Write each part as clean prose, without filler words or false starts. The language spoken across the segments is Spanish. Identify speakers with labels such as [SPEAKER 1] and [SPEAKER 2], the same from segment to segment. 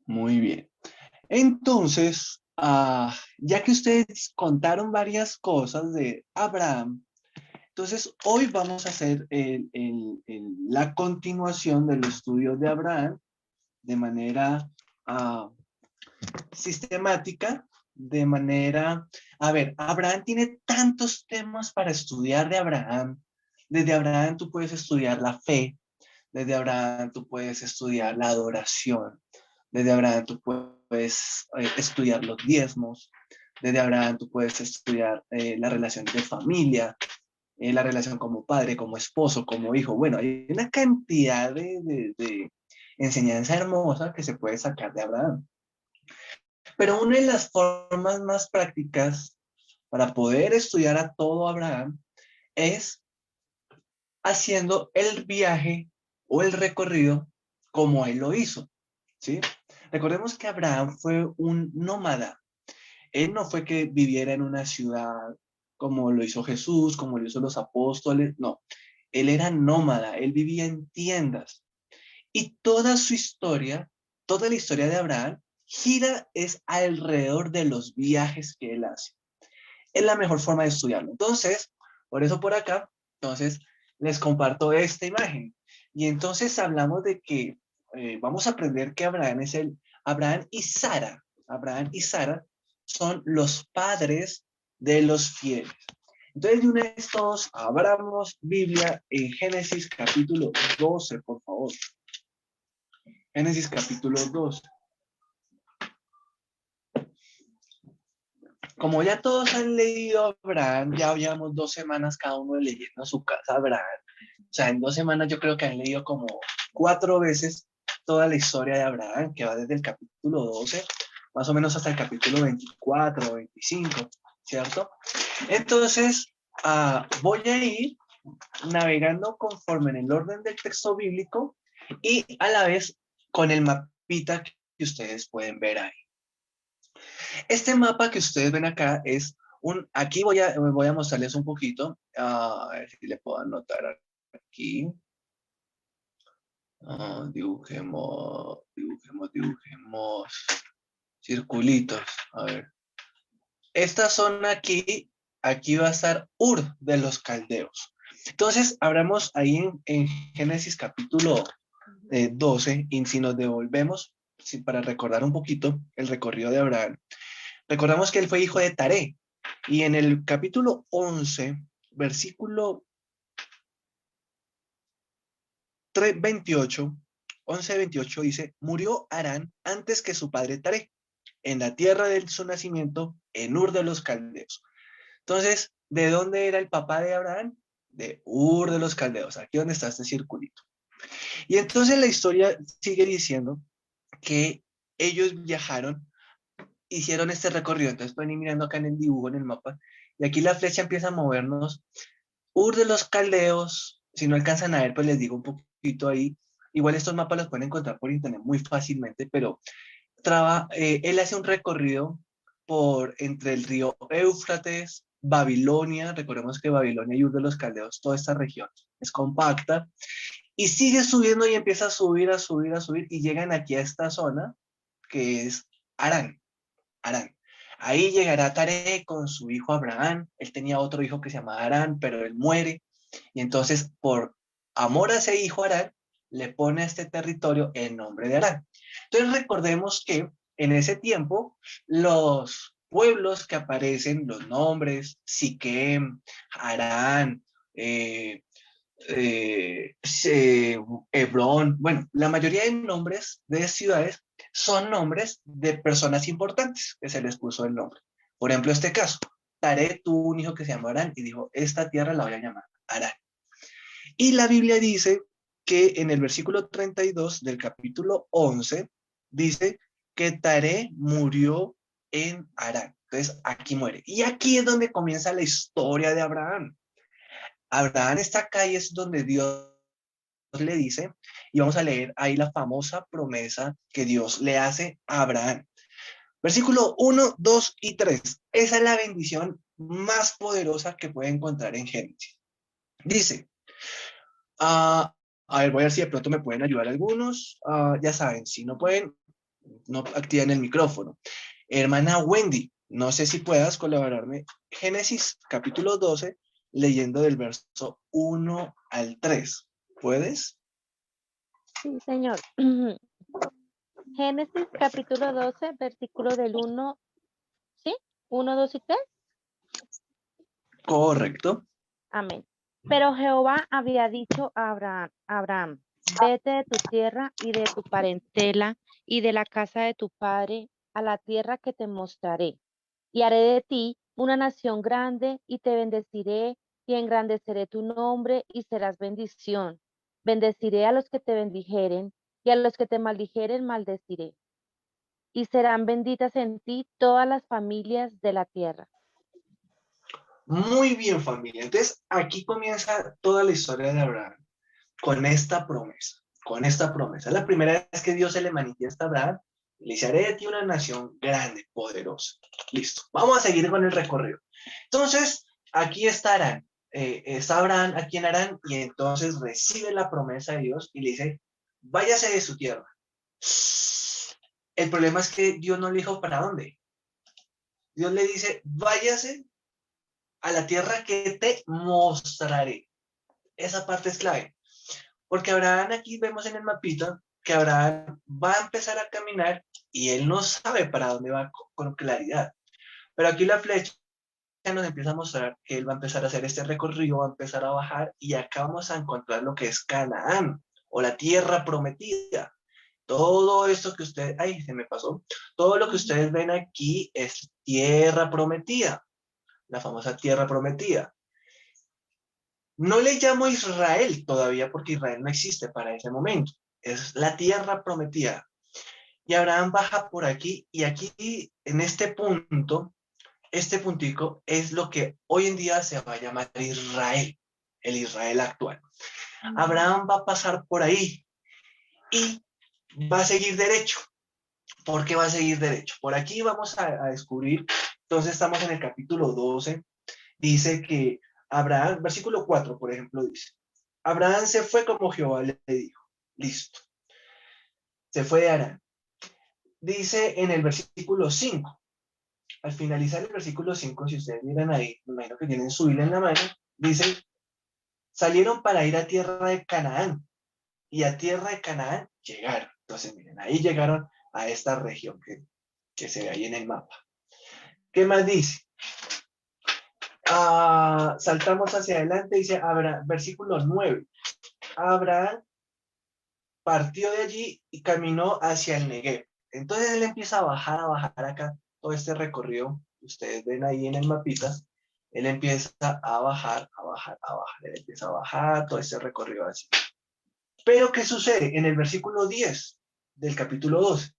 [SPEAKER 1] Muy bien. Entonces, ya que ustedes contaron varias cosas de Abraham, entonces hoy vamos a hacer la continuación del estudio de Abraham de manera ah, sistemática, de manera, a ver, Abraham tiene tantos temas para estudiar de Abraham. Desde Abraham tú puedes estudiar la fe, desde Abraham tú puedes estudiar la adoración, desde Abraham tú puedes estudiar los diezmos, desde Abraham tú puedes estudiar la relación de familia, la relación como padre, como esposo, como hijo. Bueno, hay una cantidad de enseñanza hermosa que se puede sacar de Abraham. Pero una de las formas más prácticas para poder estudiar a todo Abraham es haciendo el viaje o el recorrido como él lo hizo, ¿sí? Recordemos que Abraham fue un nómada. Él no fue que viviera en una ciudad como lo hizo Jesús, como lo hizo los apóstoles, no. Él era nómada, él vivía en tiendas. Y toda su historia, toda la historia de Abraham, gira es alrededor de los viajes que él hace. Es la mejor forma de estudiarlo. Entonces, por eso por acá, entonces les comparto esta imagen. Y entonces hablamos de que vamos a aprender que Abraham es el Abraham y Sara. Abraham y Sara son los padres de los fieles. Entonces, de una vez todos abramos Biblia en Génesis capítulo 12, por favor. Génesis capítulo 12. Como ya todos han leído Abraham, ya habíamos 2 semanas cada uno leyendo a su casa Abraham. O sea, en 2 semanas yo creo que han leído como 4 veces toda la historia de Abraham, que va desde el capítulo 12, más o menos hasta el capítulo 24 o 25, ¿cierto? Entonces, voy a ir navegando conforme en el orden del texto bíblico y a la vez con el mapita que ustedes pueden ver ahí. Este mapa que ustedes ven acá es aquí voy a mostrarles un poquito, a ver si le puedo anotar aquí. Dibujemos circulitos. A ver. Esta zona aquí va a estar Ur de los Caldeos. Entonces, hablamos ahí en Génesis capítulo 12, y si nos devolvemos, para recordar un poquito el recorrido de Abraham, recordamos que él fue hijo de Taré, y en el capítulo 11, versículo 28, 11-28 dice, murió Arán antes que su padre Taré, en la tierra de su nacimiento, en Ur de los Caldeos. Entonces, ¿de dónde era el papá de Abraham? De Ur de los Caldeos, aquí donde está este circulito. Y entonces la historia sigue diciendo que ellos viajaron, hicieron este recorrido, entonces pueden ir mirando acá en el dibujo, en el mapa, y aquí la flecha empieza a movernos. Ur de los Caldeos, si no alcanzan a ver, pues les digo un poquito ahí. Igual estos mapas los pueden encontrar por internet muy fácilmente, pero él hace un recorrido entre el río Éufrates, Babilonia, recordemos que Babilonia y Ur de los Caldeos, toda esta región es compacta, y sigue subiendo y empieza a subir, a subir, a subir, y llegan aquí a esta zona que es Arán. Arán. Ahí llegará Taré con su hijo Abraham. Él tenía otro hijo que se llamaba Arán, pero él muere. Y entonces, por amor a ese hijo Arán, le pone a este territorio el nombre de Arán. Entonces, recordemos que en ese tiempo, los pueblos que aparecen, los nombres, Siquem, Harán, eh, Hebrón, bueno, la mayoría de nombres de ciudades son nombres de personas importantes que se les puso el nombre. Por ejemplo, este caso, Taré tuvo un hijo que se llamó Arán y dijo, esta tierra la voy a llamar Arán. Y la Biblia dice que en el versículo 32 del capítulo 11 dice que Taré murió en Arán. Entonces, aquí muere. Y aquí es donde comienza la historia de Abraham. Abraham está acá y es donde Dios le dice, y vamos a leer ahí la famosa promesa que Dios le hace a Abraham. Versículo 1, 2 y 3. Esa es la bendición más poderosa que puede encontrar en Génesis. Dice, a ver, voy a ver si de pronto me pueden ayudar algunos. Ya saben, si no pueden, no activan el micrófono. Hermana Wendy, no sé si puedas colaborarme. Génesis capítulo 12, leyendo del verso 1 al 3. ¿Puedes?
[SPEAKER 2] Sí, señor. Génesis capítulo 12, versículo del 1, ¿sí? 1, 2 y 3.
[SPEAKER 1] Correcto.
[SPEAKER 2] Amén. Pero Jehová había dicho a Abraham, vete de tu tierra y de tu parentela y de la casa de tu padre a la tierra que te mostraré. Y haré de ti una nación grande y te bendeciré y engrandeceré tu nombre y serás bendición. Bendeciré a los que te bendijeren y a los que te maldijeren maldeciré. Y serán benditas en ti todas las familias de la tierra.
[SPEAKER 1] Muy bien, familia. Entonces, aquí comienza toda la historia de Abraham con esta promesa, con esta promesa. La primera vez que Dios se le manifiesta a Abraham, le dice, haré de ti una nación grande, poderosa. Listo, vamos a seguir con el recorrido. Entonces, aquí está Arán, está Abraham aquí en Arán, y entonces recibe la promesa de Dios y le dice, váyase de su tierra. El problema es que Dios no le dijo para dónde. Dios le dice, váyase a la tierra que te mostraré. Esa parte es clave. Porque Abraham, aquí vemos en el mapita que Abraham va a empezar a caminar y él no sabe para dónde va con claridad. Pero aquí la flecha nos empieza a mostrar que él va a empezar a hacer este recorrido, va a empezar a bajar y acá vamos a encontrar lo que es Canaán o la tierra prometida. Todo esto que ustedes, ay, se me pasó, todo lo que ustedes ven aquí es tierra prometida, la famosa tierra prometida. No le llamo Israel todavía porque Israel no existe para ese momento. Es la tierra prometida. Y Abraham baja por aquí y aquí en este puntico es lo que hoy en día se va a llamar Israel, el Israel actual. Abraham va a pasar por ahí y va a seguir derecho. ¿Por qué va a seguir derecho? Por aquí vamos a descubrir, entonces estamos en el capítulo 12, dice que Abraham, versículo 4, por ejemplo, dice, Abraham se fue como Jehová le dijo. Listo. Se fue de Arán. Dice en el versículo 5, al finalizar el versículo 5, si ustedes miran ahí, me imagino que tienen su Biblia en la mano, dice, salieron para ir a tierra de Canaán, y a tierra de Canaán llegaron. Entonces, miren, ahí llegaron a esta región que se ve ahí en el mapa. ¿Qué más dice? Saltamos hacia adelante, dice Abraham, versículo 9. Abraham partió de allí y caminó hacia el Negev. Entonces él empieza a bajar acá, todo este recorrido que ustedes ven ahí en el mapita, él empieza a bajar, a bajar, a bajar, él empieza a bajar todo este recorrido así. Pero ¿qué sucede? En el versículo 10 del capítulo 12,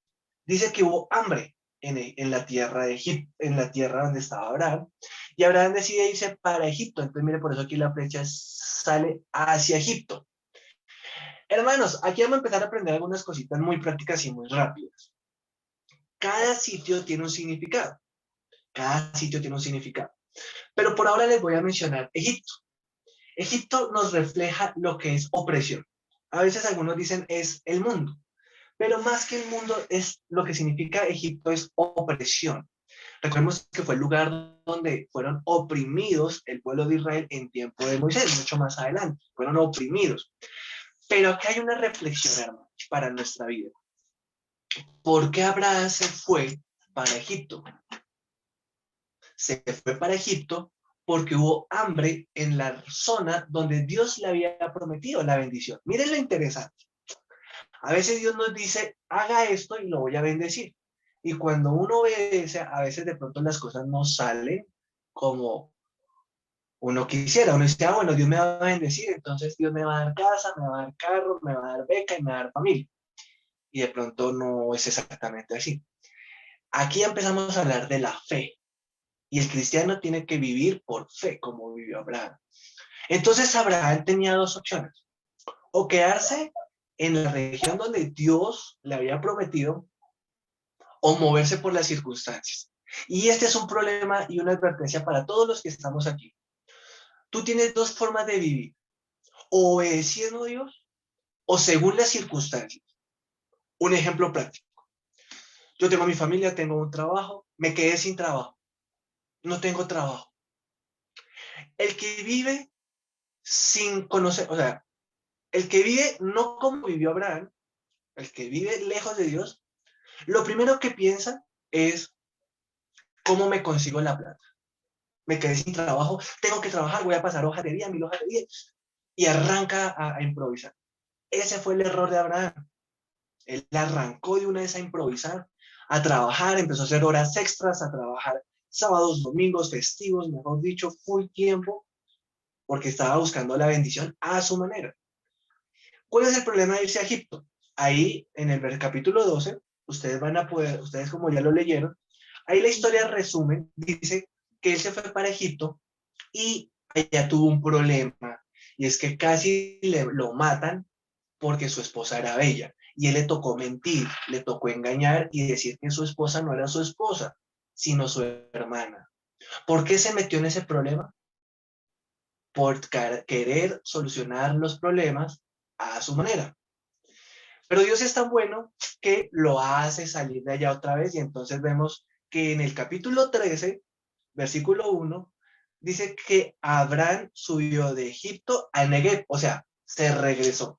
[SPEAKER 1] dice que hubo hambre en la tierra de Egipto, en la tierra donde estaba Abraham, y Abraham decide irse para Egipto. Entonces mire, por eso aquí la flecha sale hacia Egipto. Hermanos, aquí vamos a empezar a aprender algunas cositas muy prácticas y muy rápidas. Cada sitio tiene un significado. Cada sitio tiene un significado. Pero por ahora les voy a mencionar Egipto. Egipto nos refleja lo que es opresión. A veces algunos dicen es el mundo, pero más que el mundo es lo que significa Egipto es opresión. Recordemos que fue el lugar donde fueron oprimidos el pueblo de Israel en tiempo de Moisés, mucho más adelante. Fueron oprimidos. Pero aquí hay una reflexión, hermanos, para nuestra vida. ¿Por qué Abraham se fue para Egipto? Se fue para Egipto porque hubo hambre en la zona donde Dios le había prometido la bendición. Miren lo interesante. A veces Dios nos dice, haga esto y lo voy a bendecir. Y cuando uno obedece, a veces de pronto las cosas no salen como uno quisiera. Uno dice, bueno, Dios me va a bendecir, entonces Dios me va a dar casa, me va a dar carro, me va a dar beca y me va a dar familia. Y de pronto no es exactamente así. Aquí empezamos a hablar de la fe. Y el cristiano tiene que vivir por fe, como vivió Abraham. Entonces Abraham tenía dos opciones. O quedarse en la región donde Dios le había prometido, o moverse por las circunstancias. Y este es un problema y una advertencia para todos los que estamos aquí. Tú tienes dos formas de vivir. O obedeciendo a Dios, o según las circunstancias. Un ejemplo práctico. Yo tengo mi familia, tengo un trabajo, me quedé sin trabajo, no tengo trabajo. El que vive sin conocer, o sea, el que vive no como vivió Abraham, el que vive lejos de Dios, lo primero que piensa es cómo me consigo la plata. Me quedé sin trabajo, tengo que trabajar, voy a pasar hoja de vida, 1000 hojas de vida, y arranca a improvisar. Ese fue el error de Abraham. Él arrancó de una vez a improvisar, a trabajar, empezó a hacer horas extras, a trabajar sábados, domingos, festivos, mejor dicho, full tiempo, porque estaba buscando la bendición a su manera. ¿Cuál es el problema de irse a Egipto? Ahí, en el capítulo 12, ustedes van a poder, ustedes como ya lo leyeron, ahí la historia resumen, dice que él se fue para Egipto y allá tuvo un problema, y es que casi lo matan porque su esposa era bella, y él le tocó mentir, le tocó engañar y decir que su esposa no era su esposa, sino su hermana. ¿Por qué se metió en ese problema? Por querer solucionar los problemas a su manera. Pero Dios es tan bueno que lo hace salir de allá otra vez, y entonces vemos que en el capítulo 13, versículo 1, dice que Abraham subió de Egipto al Negev, o sea, se regresó.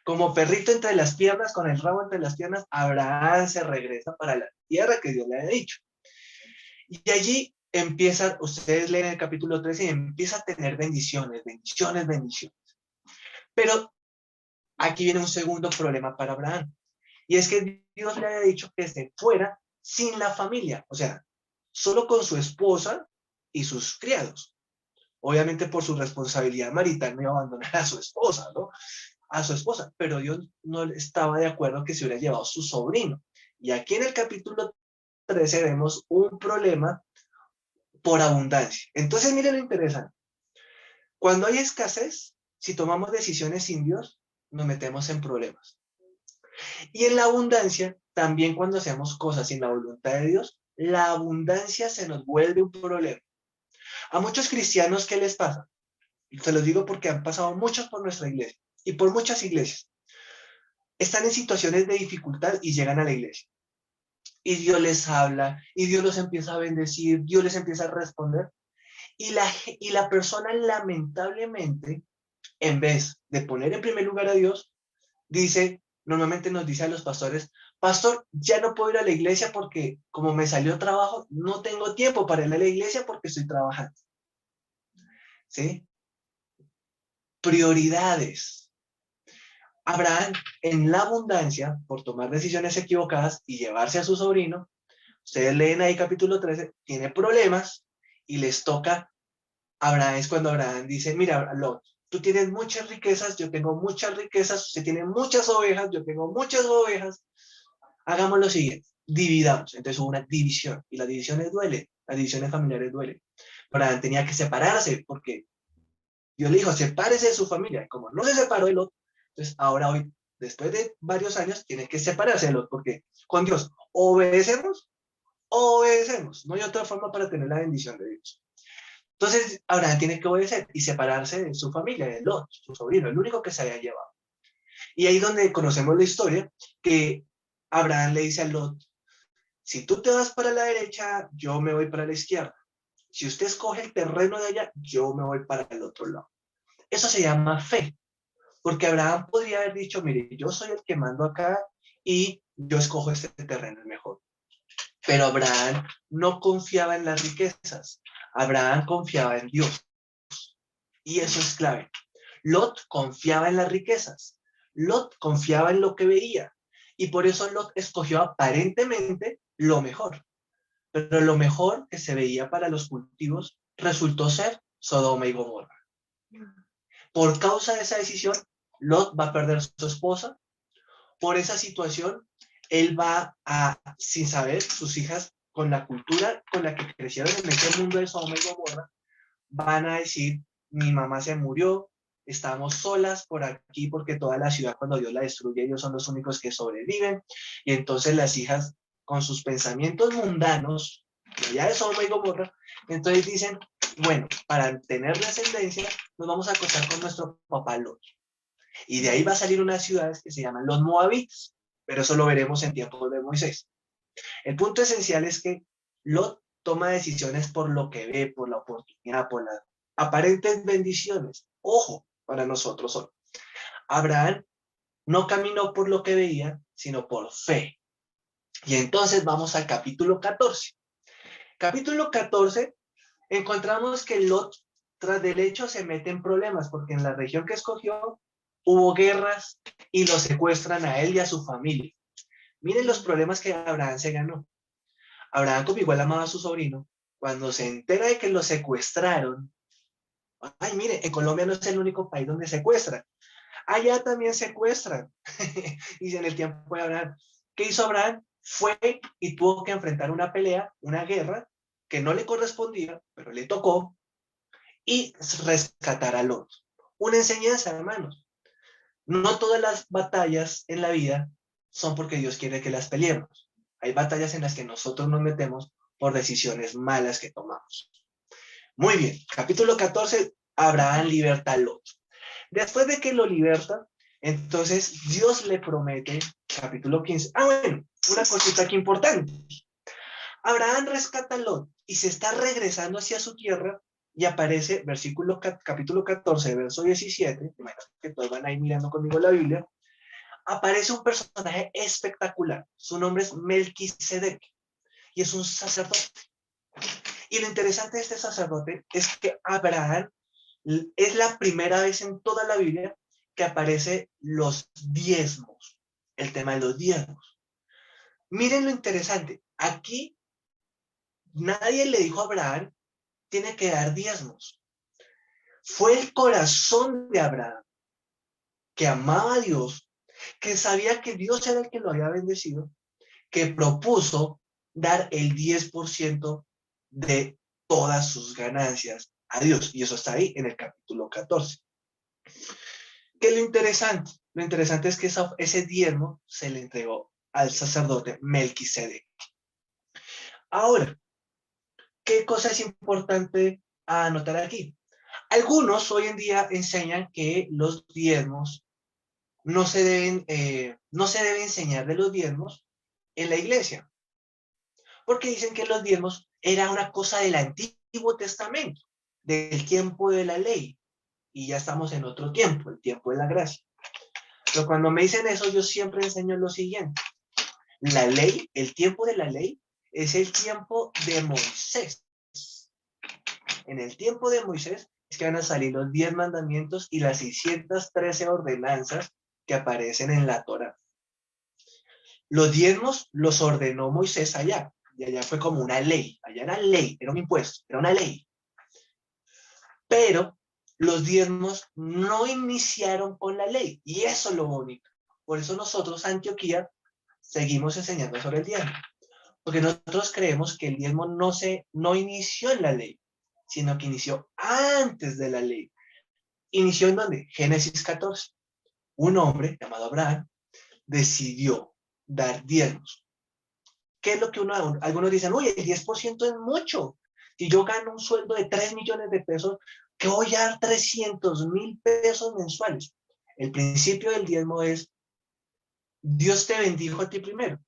[SPEAKER 1] Como perrito entre las piernas, con el rabo entre las piernas, Abraham se regresa para la tierra que Dios le había dicho. Y allí empieza, ustedes leen el capítulo 13 y empieza a tener bendiciones, bendiciones, bendiciones. Pero aquí viene un segundo problema para Abraham. Y es que Dios le había dicho que se fuera sin la familia, o sea, solo con su esposa y sus criados. Obviamente por su responsabilidad marital no iba a abandonar a su esposa, ¿no? A su esposa, pero Dios no estaba de acuerdo que se hubiera llevado su sobrino. Y aquí en el capítulo 13 vemos un problema por abundancia. Entonces, miren lo interesante. Cuando hay escasez, si tomamos decisiones sin Dios, nos metemos en problemas. Y en la abundancia, también cuando hacemos cosas sin la voluntad de Dios, la abundancia se nos vuelve un problema. A muchos cristianos, ¿qué les pasa? Se los digo porque han pasado muchos por nuestra iglesia y por muchas iglesias. Están en situaciones de dificultad y llegan a la iglesia. Y Dios les habla, y Dios los empieza a bendecir, Dios les empieza a responder. Y la persona lamentablemente, en vez de poner en primer lugar a Dios, dice, normalmente nos dice a los pastores, pastor, ya no puedo ir a la iglesia porque como me salió trabajo, no tengo tiempo para ir a la iglesia porque estoy trabajando. ¿Sí? Prioridades. Abraham, en la abundancia, por tomar decisiones equivocadas y llevarse a su sobrino, ustedes leen ahí capítulo 13, tiene problemas y les toca, Abraham es cuando Abraham dice, mira, Lot, tú tienes muchas riquezas, yo tengo muchas riquezas, usted tiene muchas ovejas, yo tengo muchas ovejas, hagamos lo siguiente, dividamos. Entonces hubo una división, y las divisiones duelen, las divisiones familiares duelen. Abraham tenía que separarse, porque Dios le dijo, sepárese de su familia, y como no se separó de Lot, entonces ahora hoy, después de varios años, tiene que separarse de Lot, porque con Dios obedecemos, obedecemos, no hay otra forma para tener la bendición de Dios. Entonces, Abraham tiene que obedecer y separarse de su familia, de Lot, su sobrino, el único que se había llevado. Y ahí es donde conocemos la historia, que Abraham le dice a Lot, si tú te vas para la derecha, yo me voy para la izquierda. Si usted escoge el terreno de allá, yo me voy para el otro lado. Eso se llama fe, porque Abraham podría haber dicho, mire, yo soy el que mando acá y yo escojo este terreno el mejor. Pero Abraham no confiaba en las riquezas, Abraham confiaba en Dios. Y eso es clave. Lot confiaba en las riquezas, Lot confiaba en lo que veía, y por eso Lot escogió aparentemente lo mejor. Pero lo mejor que se veía para los cultivos resultó ser Sodoma y Gomorra. Por causa de esa decisión, Lot va a perder a su esposa. Por esa situación, él va a, sin saber, sus hijas, con la cultura con la que crecieron en ese mundo de Sodoma y Gomorra, van a decir, mi mamá se murió, estamos solas por aquí porque toda la ciudad cuando Dios la destruye, ellos son los únicos que sobreviven. Y entonces las hijas, con sus pensamientos mundanos, ya de Sodoma y Gomorra, entonces dicen, bueno, para tener descendencia, nos vamos a acostar con nuestro papá Lot. Y de ahí va a salir unas ciudades que se llaman los Moabitas, pero eso lo veremos en tiempos de Moisés. El punto esencial es que Lot toma decisiones por lo que ve, por la oportunidad, por las aparentes bendiciones. Ojo, para nosotros hoy. Abraham no caminó por lo que veía, sino por fe. Y entonces vamos al capítulo 14. Capítulo 14, encontramos que Lot, tras del hecho, se mete en problemas, porque en la región que escogió hubo guerras y lo secuestran a él y a su familia. Miren los problemas que Abraham se ganó. Abraham, como igual amaba a su sobrino, cuando se entera de que lo secuestraron, ay, mire, en Colombia no es el único país donde secuestran. Allá también secuestran. Y en el tiempo de Abraham, ¿qué hizo Abraham? Fue y tuvo que enfrentar una pelea, una guerra, que no le correspondía, pero le tocó, y rescatar a Lot. Una enseñanza, hermanos. No todas las batallas en la vida son porque Dios quiere que las peleemos. Hay batallas en las que nosotros nos metemos por decisiones malas que tomamos. Muy bien, capítulo 14, Abraham liberta a Lot. Después de que lo liberta, entonces Dios le promete, capítulo 15. Bueno, una cosita aquí importante. Abraham rescata a Lot y se está regresando hacia su tierra y aparece, capítulo 14, verso 17, que todos van a ir mirando conmigo la Biblia, aparece un personaje espectacular. Su nombre es Melquisedec y es un sacerdote. Y lo interesante de este sacerdote es que Abraham es la primera vez en toda la Biblia que aparece los diezmos, el tema de los diezmos. Miren lo interesante, aquí nadie le dijo a Abraham, tiene que dar diezmos. Fue el corazón de Abraham, que amaba a Dios, que sabía que Dios era el que lo había bendecido, que propuso dar el 10% de todas sus ganancias a Dios. Y eso está ahí en el capítulo 14. ¿Qué es lo interesante? Lo interesante es que ese diezmo se le entregó al sacerdote Melquisedec. Ahora, ¿qué cosa es importante a anotar aquí? Algunos hoy en día enseñan que los diezmos no se debe enseñar de los diezmos en la iglesia, porque dicen que los diezmos era una cosa del Antiguo Testamento, del tiempo de la ley, y ya estamos en otro tiempo, el tiempo de la gracia. Pero cuando me dicen eso, yo siempre enseño lo siguiente. La ley, el tiempo de la ley, es el tiempo de Moisés. En el tiempo de Moisés es que van a salir los 10 mandamientos y las 613 ordenanzas que aparecen en la Torá. Los diezmos los ordenó Moisés allá, y allá fue como una ley. Allá era ley, era un impuesto, era una ley. Pero los diezmos no iniciaron con la ley, y eso es lo bonito. Por eso nosotros, Antioquía, seguimos enseñando sobre el diezmo. Porque nosotros creemos que el diezmo no inició en la ley, sino que inició antes de la ley. ¿Inició en dónde? Génesis 14. Un hombre llamado Abraham decidió dar diezmos. ¿Qué es lo que algunos dicen? Uy, el 10% es mucho. Si yo gano un sueldo de 3 millones de pesos, ¿qué voy a dar 300,000 pesos mensuales? El principio del diezmo es, Dios te bendijo a ti primero.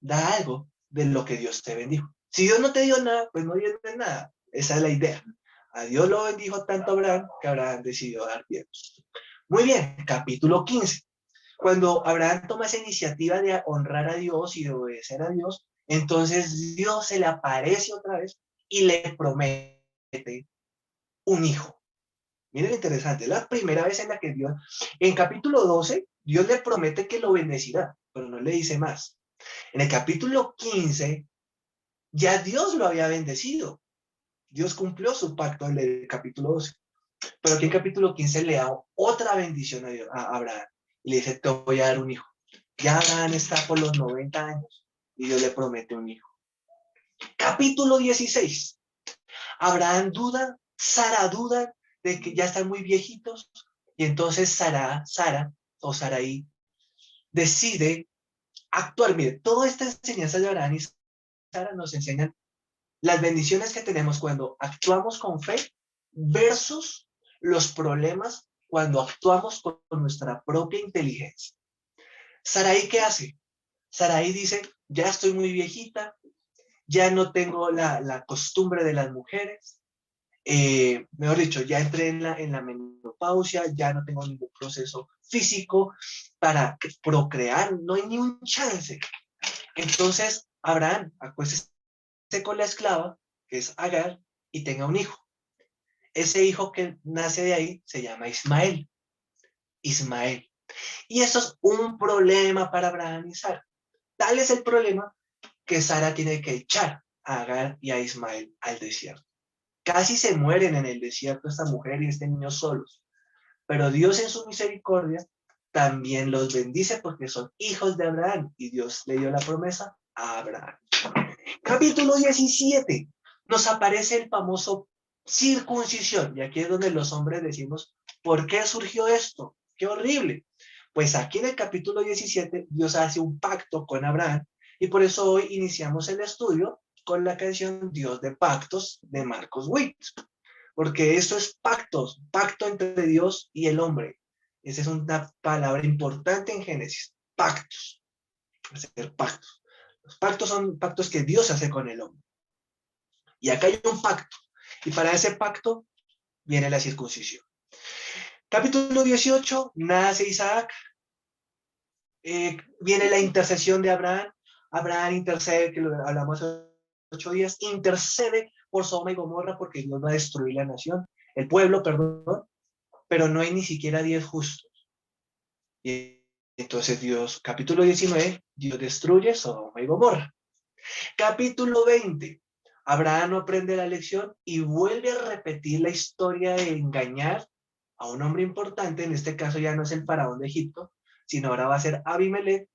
[SPEAKER 1] Da algo de lo que Dios te bendijo. Si Dios no te dio nada, pues no dio nada. Esa es la idea. A Dios lo bendijo tanto Abraham que Abraham decidió dar diezmos. Muy bien, capítulo 15. Cuando Abraham toma esa iniciativa de honrar a Dios y de obedecer a Dios, entonces Dios se le aparece otra vez y le promete un hijo. Miren lo interesante, la primera vez en la que Dios, en capítulo 12, Dios le promete que lo bendecirá, pero no le dice más. En el capítulo 15, ya Dios lo había bendecido. Dios cumplió su pacto en el capítulo 12. Pero aquí en capítulo 15 le da otra bendición a Abraham. Y le dice, te voy a dar un hijo. Ya Abraham está por los 90 años y Dios le promete un hijo. Capítulo 16. Abraham duda, Sara duda de que ya están muy viejitos. Y entonces Sara o Saraí decide actuar. Mire, toda esta enseñanza de Abraham y Sara nos enseñan las bendiciones que tenemos cuando actuamos con fe versus los problemas cuando actuamos con nuestra propia inteligencia. Saraí, ¿qué hace? Saraí dice, ya estoy muy viejita, ya no tengo la costumbre de las mujeres, mejor dicho, ya entré en la menopausia, ya no tengo ningún proceso físico para procrear, no hay ni un chance. Entonces, Abraham, acuéstese con la esclava, que es Agar, y tenga un hijo. Ese hijo que nace de ahí se llama Ismael. Ismael. Y eso es un problema para Abraham y Sara. Tal es el problema que Sara tiene que echar a Agar y a Ismael al desierto. Casi se mueren en el desierto esta mujer y este niño solos. Pero Dios en su misericordia también los bendice porque son hijos de Abraham y Dios le dio la promesa a Abraham. Capítulo 17. Nos aparece el famoso circuncisión. Y aquí es donde los hombres decimos, ¿por qué surgió esto? ¡Qué horrible! Pues aquí en el capítulo 17 Dios hace un pacto con Abraham y por eso hoy iniciamos el estudio con la canción Dios de Pactos de Marcos Witt. Porque esto es pactos, pacto entre Dios y el hombre. Esa es una palabra importante en Génesis, pactos, hacer pactos. Los pactos son pactos que Dios hace con el hombre. Y acá hay un pacto. Y para ese pacto viene la circuncisión. Capítulo 18, nace Isaac. Viene la intercesión de Abraham. Abraham intercede, que lo hablamos hace 8 días, intercede por Sodoma y Gomorra porque Dios va a destruir la nación, el pueblo, perdón, pero no hay ni siquiera 10 justos. Y entonces Dios, capítulo 19, Dios destruye Sodoma y Gomorra. Capítulo 20, Abraham no aprende la lección y vuelve a repetir la historia de engañar a un hombre importante, en este caso ya no es el faraón de Egipto, sino ahora va a ser Abimelech,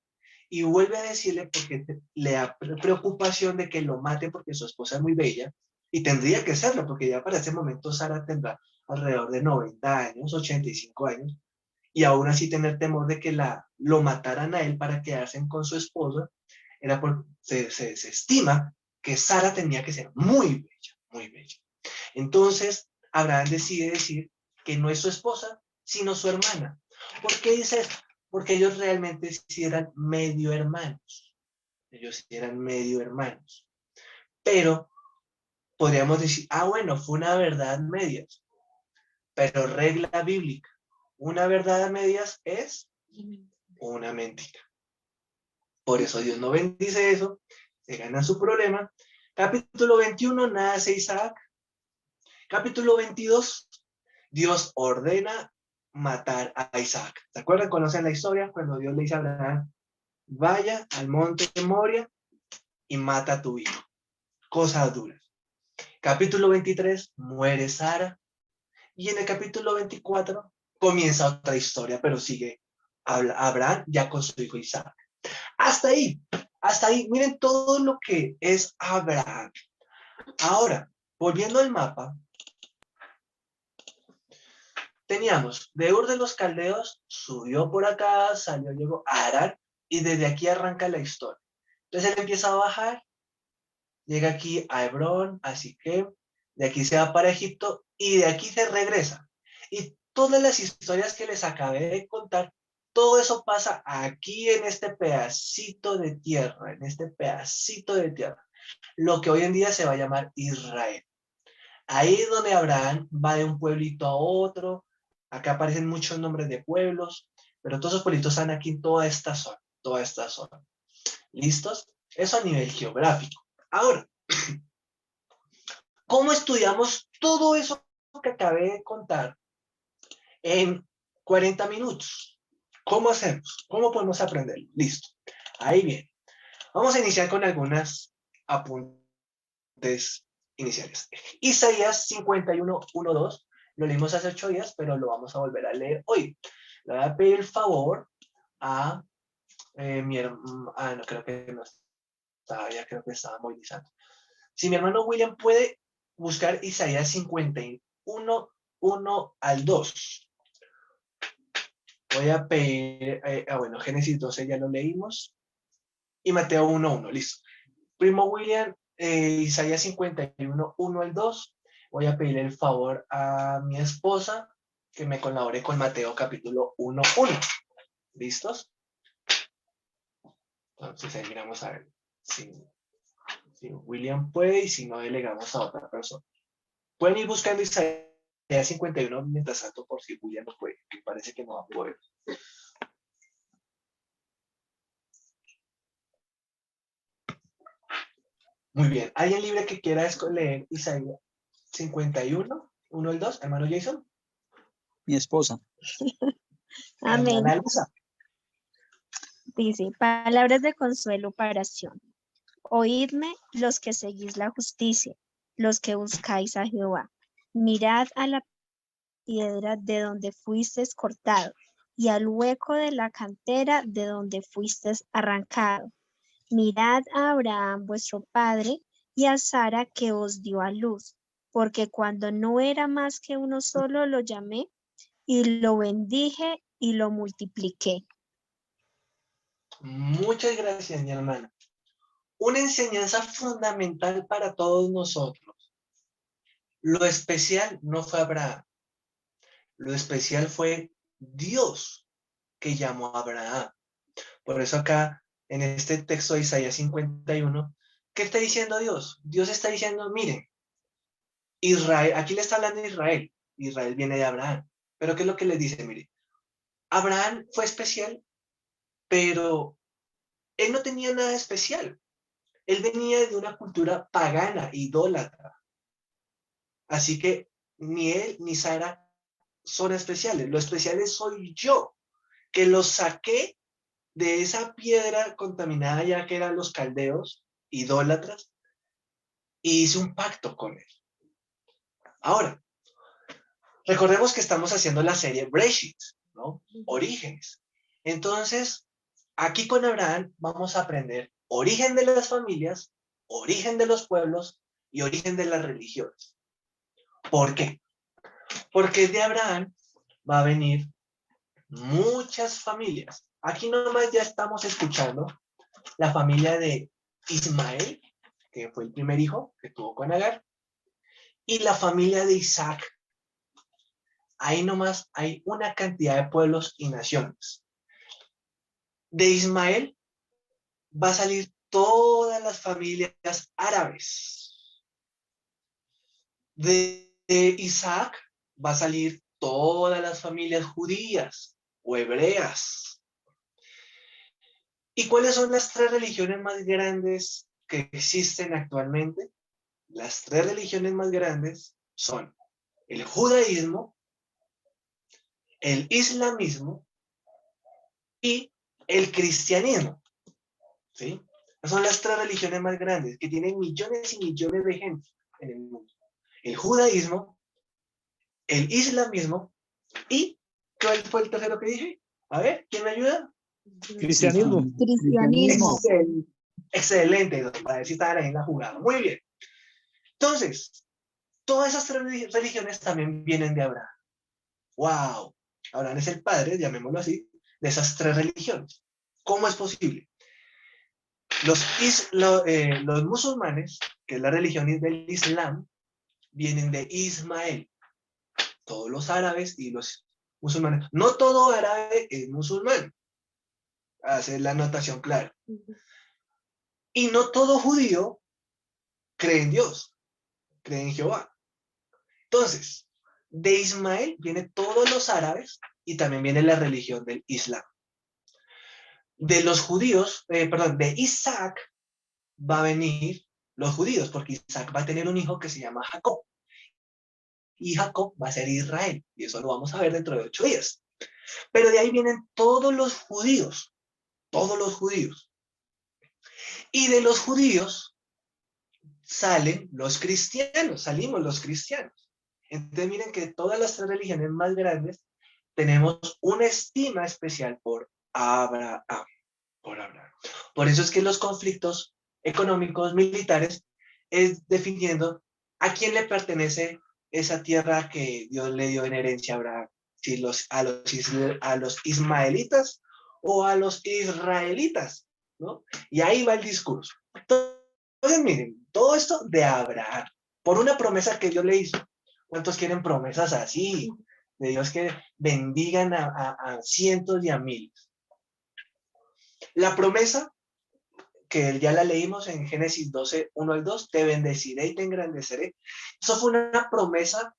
[SPEAKER 1] y vuelve a decirle porque le da preocupación de que lo mate porque su esposa es muy bella, y tendría que serlo, porque ya para ese momento Sara tendrá alrededor de 90 años, 85 años, y aún así tener temor de que lo mataran a él para quedarse con su esposa, era porque se estima que Sara tenía que ser muy bella, muy bella. Entonces, Abraham decide decir que no es su esposa, sino su hermana. ¿Por qué dice esto? Porque ellos realmente sí eran medio hermanos. Ellos sí eran medio hermanos. Pero podríamos decir, bueno, fue una verdad medias. Pero regla bíblica, una verdad a medias es una mentira. Por eso Dios no bendice eso, se gana su problema. Capítulo 21, nace Isaac. Capítulo 22, Dios ordena matar a Isaac. ¿Se acuerdan? ¿Conocen la historia? Cuando Dios le dice a Abraham, vaya al monte de Moria y mata a tu hijo. Cosas duras. Capítulo 23, muere Sara. Y en el capítulo 24 comienza otra historia, pero sigue Abraham ya con su hijo Isaac. Hasta ahí, miren todo lo que es Abraham. Ahora, volviendo al mapa, teníamos de Ur de los Caldeos, subió por acá, salió, llegó a Harán, y desde aquí arranca la historia. Entonces él empieza a bajar, llega aquí a Hebrón, a Siquem, de aquí se va para Egipto, y de aquí se regresa. Y todas las historias que les acabé de contar, todo eso pasa aquí en este pedacito de tierra, lo que hoy en día se va a llamar Israel. Ahí es donde Abraham va de un pueblito a otro. Acá aparecen muchos nombres de pueblos, pero todos esos pueblitos están aquí en toda esta zona. ¿Listos? Eso a nivel geográfico. Ahora, ¿cómo estudiamos todo eso que acabé de contar en 40 minutos? ¿Cómo hacemos? ¿Cómo podemos aprender? Listo. Ahí bien. Vamos a iniciar con algunas apuntes iniciales. Isaías 51:1-2, lo leímos hace 8 días, pero lo vamos a volver a leer hoy. Le voy a pedir el favor a mi hermano, no creo que no estaba, ya creo que estaba movilizando. Si mi hermano William puede buscar Isaías 51:1-2. Voy a pedir, bueno, Génesis 12 ya lo leímos, y Mateo 1:1, listo. Primo William, Isaías 51:1-2. Voy a pedirle el favor a mi esposa que me colabore con Mateo capítulo 1:1. ¿Listos? Entonces ahí miramos a ver. Sí, sí, William puede y si no delegamos a otra persona. Pueden ir buscando Isaías 51 mientras tanto por si William no puede, que parece que no va a poder. Muy bien. ¿Alguien libre que quiera leer Isaías 51, 1 y 2? Hermano Jason.
[SPEAKER 3] Mi esposa.
[SPEAKER 4] Amén.
[SPEAKER 1] Hermana Elisa.
[SPEAKER 4] Dice, palabras de consuelo para Sión. Oídme los que seguís la justicia, los que buscáis a Jehová. Mirad a la piedra de donde fuisteis cortado, y al hueco de la cantera de donde fuisteis arrancado. Mirad a Abraham vuestro padre, y a Sara que os dio a luz, porque cuando no era más que uno solo lo llamé, y lo bendije y lo multipliqué.
[SPEAKER 1] Muchas gracias, mi hermana. Una enseñanza fundamental para todos nosotros. Lo especial no fue Abraham. Lo especial fue Dios que llamó a Abraham. Por eso acá, en este texto de Isaías 51, ¿qué está diciendo Dios? Dios está diciendo, miren, Israel, aquí le está hablando de Israel. Israel viene de Abraham. Pero ¿qué es lo que les dice? Mire, Abraham fue especial, pero él no tenía nada especial. Él venía de una cultura pagana, idólatra. Así que ni él ni Sara son especiales. Lo especiales soy yo, que los saqué de esa piedra contaminada ya que eran los caldeos, idólatras, y hice un pacto con él. Ahora, recordemos que estamos haciendo la serie Breshit, ¿no? Orígenes. Entonces, aquí con Abraham vamos a aprender origen de las familias, origen de los pueblos y origen de las religiones. ¿Por qué? Porque de Abraham va a venir muchas familias. Aquí nomás ya estamos escuchando la familia de Ismael, que fue el primer hijo que tuvo con Agar, y la familia de Isaac. Ahí nomás hay una cantidad de pueblos y naciones. De Ismael va a salir todas las familias árabes. De Isaac va a salir todas las familias judías o hebreas. ¿Y cuáles son las tres religiones más grandes que existen actualmente? Las tres religiones más grandes son el judaísmo, el islamismo y el cristianismo. ¿Sí? Son las tres religiones más grandes que tienen millones y millones de gente en el mundo. El judaísmo, el islamismo y ¿cuál fue el tercero que dije? A ver, ¿quién me ayuda?
[SPEAKER 3] Cristianismo.
[SPEAKER 4] Cristianismo.
[SPEAKER 1] Excelente, para ver si estaban ahí en la jugada. Muy bien. Entonces, todas esas tres religiones también vienen de Abraham. ¡Wow! Abraham es el padre, llamémoslo así, de esas tres religiones. ¿Cómo es posible? Los musulmanes, que es la religión del Islam, vienen de Ismael. Todos los árabes y los musulmanes. No todo árabe es musulmán. Hacer la anotación clara. Y no todo judío cree en Dios, cree en Jehová. Entonces, de Ismael vienen todos los árabes y también viene la religión del Islam. De los judíos, de Isaac va a venir los judíos, porque Isaac va a tener un hijo que se llama Jacob. Y Jacob va a ser Israel, y eso lo vamos a ver dentro de 8 días. Pero de ahí vienen todos los judíos, todos los judíos. Y de los judíos salen los cristianos, salimos los cristianos. Entonces miren que todas las tres religiones más grandes tenemos una estima especial por Abraham. Por eso es que los conflictos económicos, militares, es definiendo a quién le pertenece esa tierra que Dios le dio en herencia a Abraham. Si a los ismaelitas o a los israelitas, ¿no? Y ahí va el discurso. Entonces, miren, todo esto de Abraham, por una promesa que Dios le hizo. ¿Cuántos quieren promesas así? De Dios que bendigan a cientos y a miles. La promesa que ya la leímos en Génesis 12, 1 al 2, te bendeciré y te engrandeceré. Eso fue una promesa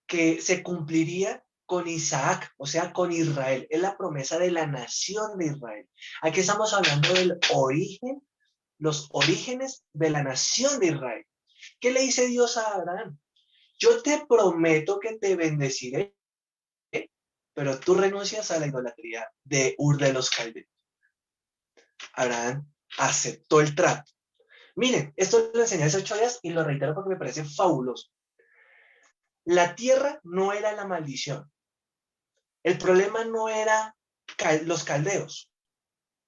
[SPEAKER 1] que se cumpliría con Isaac, o sea, con Israel. Es la promesa de la nación de Israel. Aquí estamos hablando del origen, los orígenes de la nación de Israel. ¿Qué le dice Dios a Abraham? Yo te prometo que te bendeciré, pero tú renuncias a la idolatría de Ur de los Caldeos. Abraham aceptó el trato. Miren, esto lo enseñé hace 8 días y lo reitero porque me parece fabuloso. La tierra no era la maldición. El problema no era los caldeos,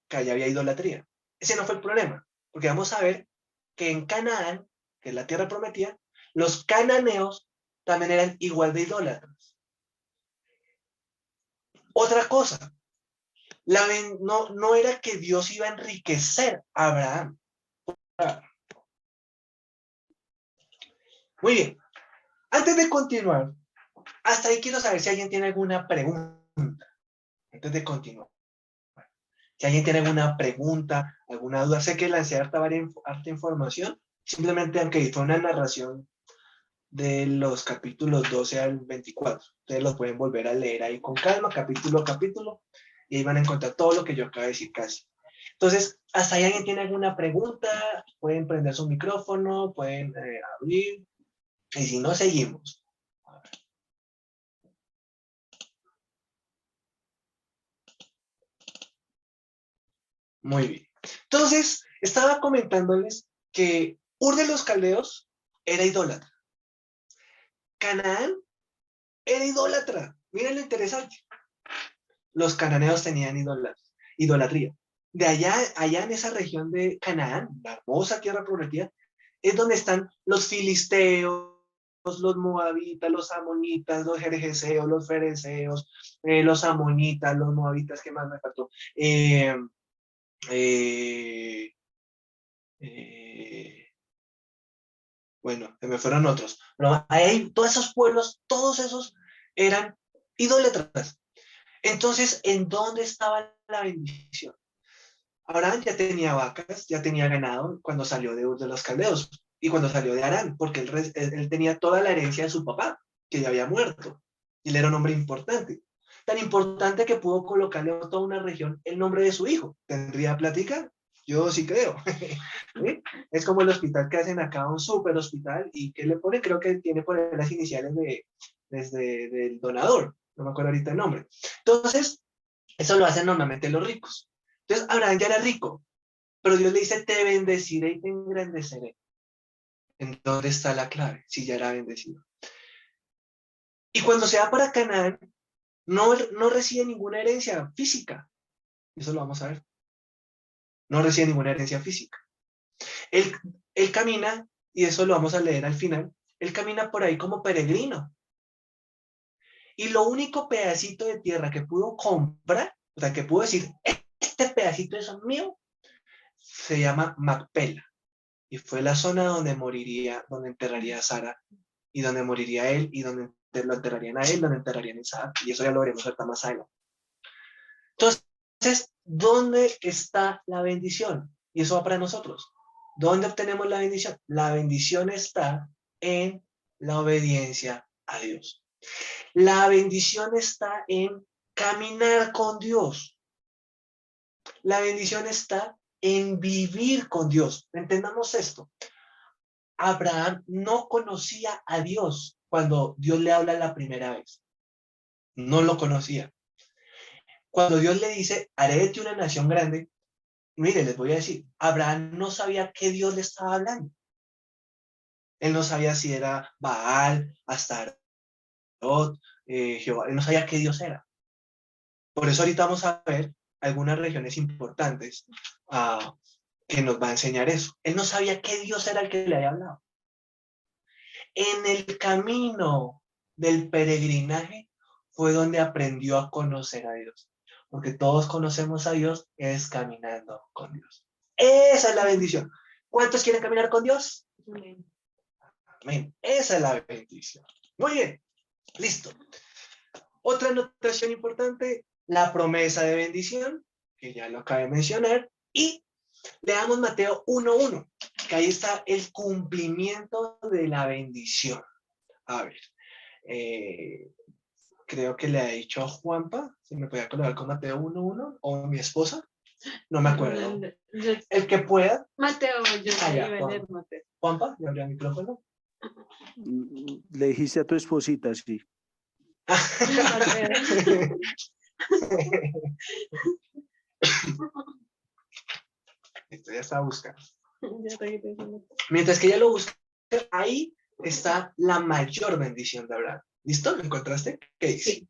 [SPEAKER 1] que allá había idolatría. Ese no fue el problema, porque vamos a ver que en Canaán, que es la tierra prometida, los cananeos también eran igual de idólatras. Otra cosa, no era que Dios iba a enriquecer a Abraham. Muy bien, antes de continuar, hasta ahí quiero saber si alguien tiene alguna pregunta. Antes de continuar. Si alguien tiene alguna pregunta, alguna duda, sé que lancé harta información, simplemente aunque fue una narración de los capítulos 12 al 24. Ustedes los pueden volver a leer ahí con calma, capítulo a capítulo, y ahí van a encontrar todo lo que yo acabo de decir casi. Entonces, hasta ahí alguien tiene alguna pregunta, pueden prender su micrófono, pueden abrir, y si no, seguimos. Muy bien. Entonces, estaba comentándoles que Ur de los Caldeos era idólatra. Canaán era idólatra. Miren lo interesante. Los cananeos tenían idolatría. De allá en esa región de Canaán, la hermosa tierra prometida, es donde están los filisteos, los moabitas, los amonitas, los jerjeseos, los fereceos, los amonitas, los moabitas, ¿qué más me faltó? Bueno, se me fueron otros. Pero ahí, todos esos pueblos, todos esos eran idólatras. Entonces, ¿en dónde estaba la bendición? Abraham ya tenía vacas, ya tenía ganado cuando salió de Ur de los Caldeos y cuando salió de Harán, porque él tenía toda la herencia de su papá, que ya había muerto. Y él era un hombre importante. Tan importante que pudo colocarle a toda una región el nombre de su hijo. ¿Tendría plática? Yo sí creo. ¿Sí? Es como el hospital que hacen acá, un super hospital, y que le pone, creo que tiene por ahí las iniciales del donador. No me acuerdo ahorita el nombre. Entonces, eso lo hacen normalmente los ricos. Entonces, Abraham ya era rico, pero Dios le dice, te bendeciré y te engrandeceré. ¿En dónde está la clave? Si ya era bendecido. Y cuando se va para Canaán, no recibe ninguna herencia física. Eso lo vamos a ver. No recibe ninguna herencia física. Él camina, y eso lo vamos a leer al final, él camina por ahí como peregrino. Y lo único pedacito de tierra que pudo comprar, o sea, que pudo decir, este pedacito es mío, se llama Macpela. Y fue la zona donde moriría, donde enterraría a Sara, y donde moriría él, y donde lo enterrarían a él, donde enterrarían a Isaac. Y eso ya lo veremos ahorita más adelante. Entonces, ¿dónde está la bendición? Y eso va para nosotros. ¿Dónde obtenemos la bendición? La bendición está en la obediencia a Dios. La bendición está en caminar con Dios. La bendición está en vivir con Dios. Entendamos esto. Abraham no conocía a Dios cuando Dios le habla la primera vez. No lo conocía. Cuando Dios le dice, haré de ti una nación grande, mire, les voy a decir, Abraham no sabía qué Dios le estaba hablando. Él no sabía si era Baal, Astarot, Jehová. Él no sabía qué Dios era. Por eso ahorita vamos a ver algunas regiones importantes que nos va a enseñar eso. Él no sabía qué Dios era el que le había hablado. En el camino del peregrinaje fue donde aprendió a conocer a Dios. Porque todos conocemos a Dios es caminando con Dios. Esa es la bendición. ¿Cuántos quieren caminar con Dios? Amén. Esa es la bendición. Muy bien. Listo. Otra anotación importante, la promesa de bendición, que ya lo acabé de mencionar, y Leamos Mateo 1:1, que ahí está el cumplimiento de la bendición. A ver, creo que le ha dicho a Juanpa, si me podía colaborar con Mateo 1:1, o mi esposa, no me acuerdo. El que pueda.
[SPEAKER 5] Mateo, yo
[SPEAKER 1] Ah, ya,
[SPEAKER 5] iba a leer Mateo.
[SPEAKER 1] Juanpa, ¿le abrió el micrófono?
[SPEAKER 3] Le dijiste a tu esposita, sí.
[SPEAKER 1] Esto ya está buscando. Mientras que ella lo busca, ahí está la mayor bendición de Abraham. ¿Listo? ¿Lo encontraste? ¿Qué dice?
[SPEAKER 5] Sí.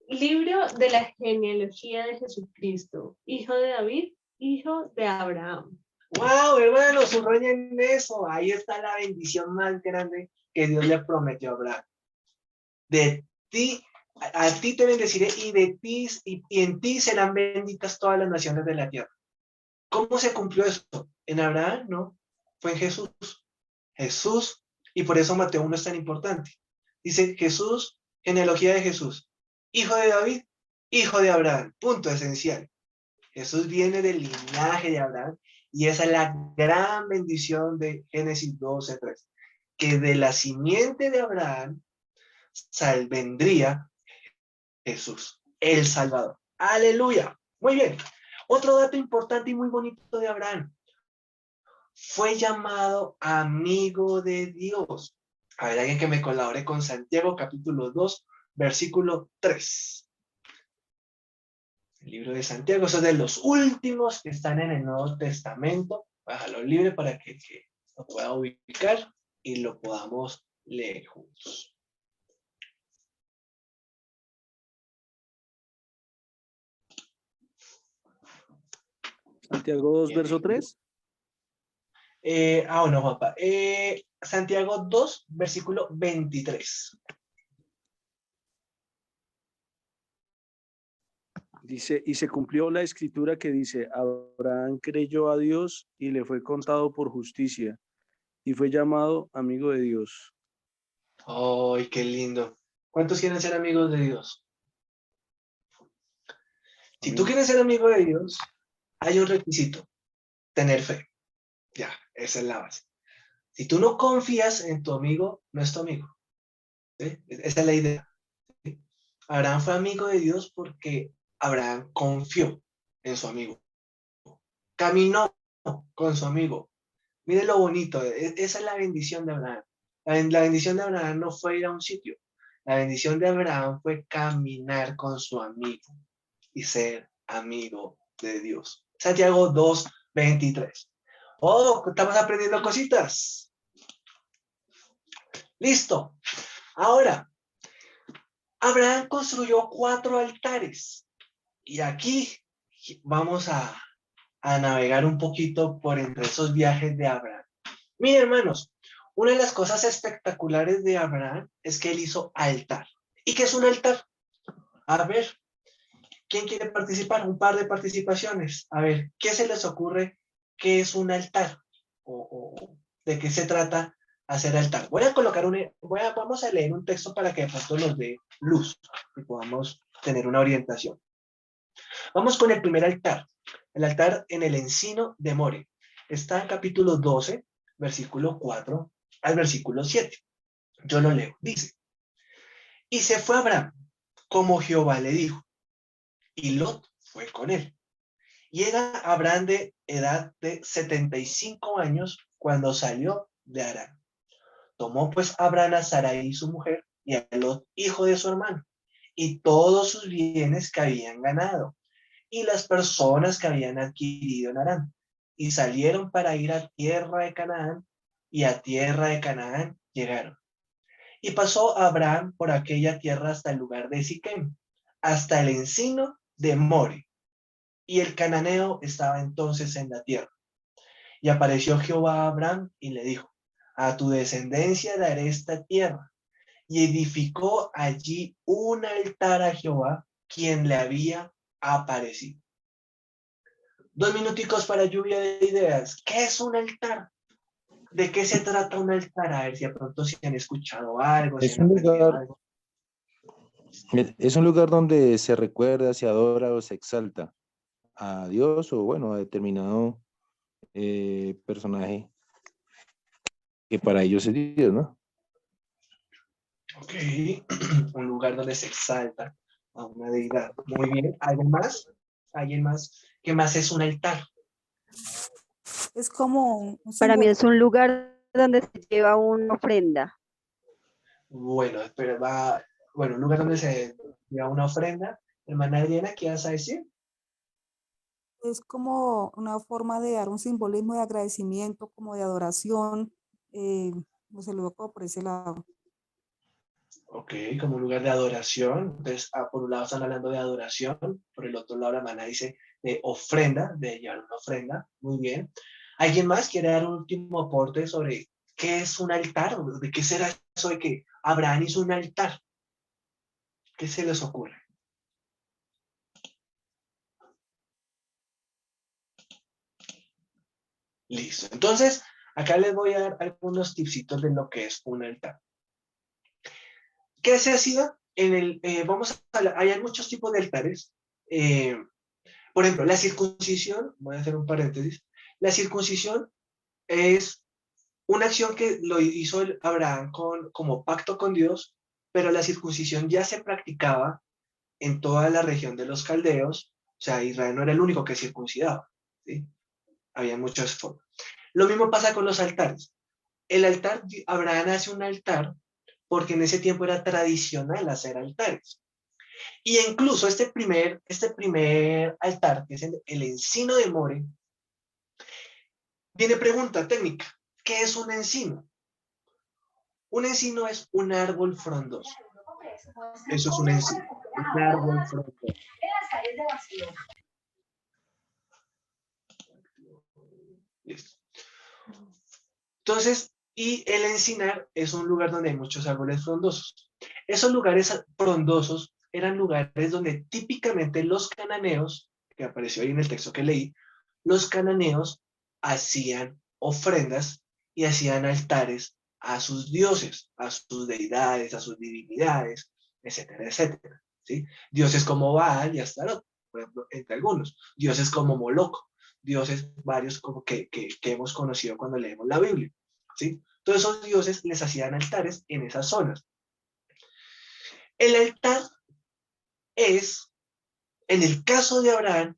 [SPEAKER 5] Libro de la genealogía de Jesucristo, hijo de David, hijo de Abraham.
[SPEAKER 1] ¡Wow, hermanos! Subrayen eso. Ahí está la bendición más grande que Dios le prometió a Abraham. De ti, a ti te bendeciré y de ti y en ti serán benditas todas las naciones de la tierra. ¿Cómo se cumplió esto? En Abraham, no. Fue en Jesús. Jesús, y por eso Mateo 1 es tan importante. Dice Jesús, genealogía de Jesús. Hijo de David, hijo de Abraham. Punto esencial. Jesús viene del linaje de Abraham y esa es la gran bendición de Génesis 12:3. Que de la simiente de Abraham vendría Jesús, el Salvador. Aleluya. Muy bien. Otro dato importante y muy bonito de Abraham. Fue llamado amigo de Dios. A ver, alguien que me colabore con Santiago, capítulo 2, versículo 3. El libro de Santiago, eso es de los últimos que están en el Nuevo Testamento. Bájalo libre para que lo pueda ubicar y lo podamos leer juntos.
[SPEAKER 3] Santiago 2, verso 3.
[SPEAKER 1] Bueno, Juanpa. Santiago 2, versículo 23.
[SPEAKER 3] Dice, y se cumplió la escritura que dice, Abraham creyó a Dios y le fue contado por justicia, y fue llamado amigo de Dios.
[SPEAKER 1] ¡Ay, qué lindo! ¿Cuántos quieren ser amigos de Dios? Si tú quieres ser amigo de Dios, hay un requisito, tener fe. Ya, esa es la base. Si tú no confías en tu amigo, no es tu amigo. ¿Sí? Esa es la idea. ¿Sí? Abraham fue amigo de Dios porque Abraham confió en su amigo. Caminó con su amigo. Mire lo bonito, esa es la bendición de Abraham. La bendición de Abraham no fue ir a un sitio. La bendición de Abraham fue caminar con su amigo y ser amigo de Dios. Santiago 2:23. Oh, estamos aprendiendo cositas. Listo. Ahora, Abraham construyó 4 altares. Y aquí vamos a navegar un poquito por entre esos viajes de Abraham. Miren, hermanos, una de las cosas espectaculares de Abraham es que él hizo altar. ¿Y qué es un altar? A ver, ¿quién quiere participar? Un par de participaciones. A ver, ¿qué se les ocurre? ¿Qué es un altar? ¿O de qué se trata hacer altar? Voy a colocar vamos a leer un texto para que de pronto nos dé luz y podamos tener una orientación. Vamos con el primer altar. El altar en el encino de More. Está en capítulo 12, versículo 4 al versículo 7. Yo lo leo. Dice, y se fue Abraham, como Jehová le dijo, y Lot fue con él. Y era Abraham de edad de 75 años cuando salió de Harán. Tomó pues Abraham a Sarai su mujer y a Lot, hijo de su hermano, y todos sus bienes que habían ganado, y las personas que habían adquirido en Harán, y salieron para ir a tierra de Canaán, y a tierra de Canaán llegaron. Y pasó Abraham por aquella tierra hasta el lugar de Siquem, hasta el encino de More. Y el cananeo estaba entonces en la tierra. Y apareció Jehová a Abraham y le dijo, a tu descendencia daré esta tierra. Y edificó allí un altar a Jehová, quien le había aparecido. 2 minuticos para lluvia de ideas. ¿Qué es un altar? ¿De qué se trata un altar? A ver si de pronto si han escuchado algo, si
[SPEAKER 6] Es
[SPEAKER 1] han
[SPEAKER 6] un
[SPEAKER 1] aprendido
[SPEAKER 6] lugar,
[SPEAKER 1] algo.
[SPEAKER 6] es un lugar donde se recuerda, se adora o se exalta a Dios o bueno, a determinado personaje que para ellos es Dios, ¿no?
[SPEAKER 1] Ok, un lugar donde se exalta a una deidad. Muy bien, ¿alguien más? ¿Alguien más? ¿Qué más es un altar?
[SPEAKER 7] Es como un
[SPEAKER 8] Para mí
[SPEAKER 7] símbolo.
[SPEAKER 8] es un lugar donde se lleva una ofrenda.
[SPEAKER 1] Bueno, espera, bueno, un lugar donde se lleva una ofrenda. Hermana Adriana, ¿qué vas a decir?
[SPEAKER 7] Es como una forma de dar un simbolismo de agradecimiento, como de adoración. No se lo veo por ese lado.
[SPEAKER 1] Ok, como un lugar de adoración. Entonces, por un lado están hablando de adoración, por el otro lado la hermana dice de ofrenda, de llevar una ofrenda. Muy bien. ¿Alguien más quiere dar un último aporte sobre qué es un altar? ¿De qué será eso de que Abraham hizo un altar? ¿Qué se les ocurre? Listo. Entonces, acá les voy a dar algunos tipsitos de lo que es un altar. ¿Qué se hacía? Hay muchos tipos de altares. Por ejemplo, la circuncisión, voy a hacer un paréntesis, la circuncisión es una acción que lo hizo Abraham como pacto con Dios, pero la circuncisión ya se practicaba en toda la región de los caldeos, o sea, Israel no era el único que circuncidaba, ¿sí? Había muchas formas. Lo mismo pasa con los altares. El altar, Abraham hace un altar porque en ese tiempo era tradicional hacer altares. Y incluso este primer altar, que es el encino de More, viene pregunta técnica. ¿Qué es un encino? Un encino es un árbol frondoso. Eso es un encino, un árbol frondoso. Listo. Entonces, y el encinar es un lugar donde hay muchos árboles frondosos. Esos lugares frondosos eran lugares donde típicamente los cananeos, que apareció ahí en el texto que leí, los cananeos hacían ofrendas y hacían altares a sus dioses, a sus deidades, a sus divinidades, etcétera, etcétera. ¿Sí? Dioses como Baal y Astarot, por ejemplo, entre algunos. Dioses como Moloch, dioses varios como que hemos conocido cuando leemos la Biblia. ¿Sí? Todos esos dioses les hacían altares en esas zonas. El altar es, en el caso de Abraham,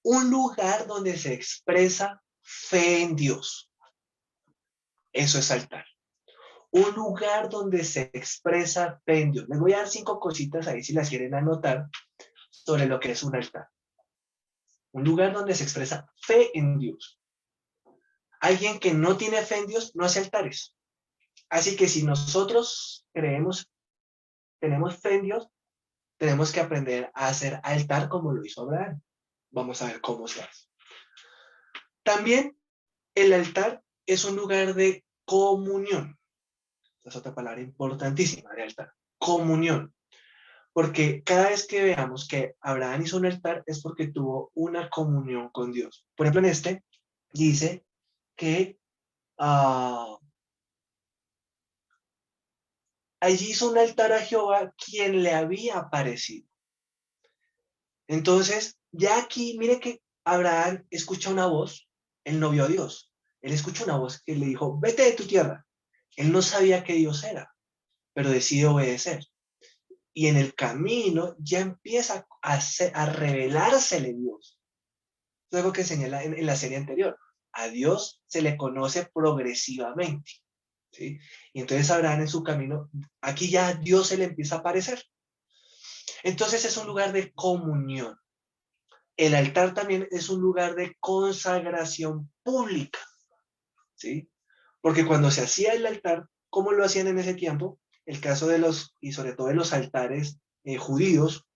[SPEAKER 1] un lugar donde se expresa fe en Dios. Eso es altar. Un lugar donde se expresa fe en Dios. Les voy a dar 5 cositas ahí si las quieren anotar sobre lo que es un altar. Un lugar donde se expresa fe en Dios. Alguien que no tiene fe en Dios no hace altares. Así que si nosotros tenemos fe en Dios, tenemos que aprender a hacer altar como lo hizo Abraham. Vamos a ver cómo se hace. También el altar es un lugar de comunión. Esa es otra palabra importantísima de altar. Comunión. Porque cada vez que veamos que Abraham hizo un altar es porque tuvo una comunión con Dios. Por ejemplo, en este dice que allí hizo un altar a Jehová quien le había aparecido. Entonces, ya aquí, mire que Abraham escucha una voz, él no vio a Dios, él escucha una voz que le dijo, vete de tu tierra. Él no sabía que Dios era, pero decide obedecer. Y en el camino ya empieza a revelársele Dios. Es algo que señala en la serie anterior. A Dios se le conoce progresivamente. ¿Sí? Y entonces Abraham en su camino, aquí ya Dios se le empieza a aparecer. Entonces es un lugar de comunión. El altar también es un lugar de consagración pública, ¿sí? Porque cuando se hacía el altar, ¿cómo lo hacían en ese tiempo? El caso de y sobre todo de los altares judíos,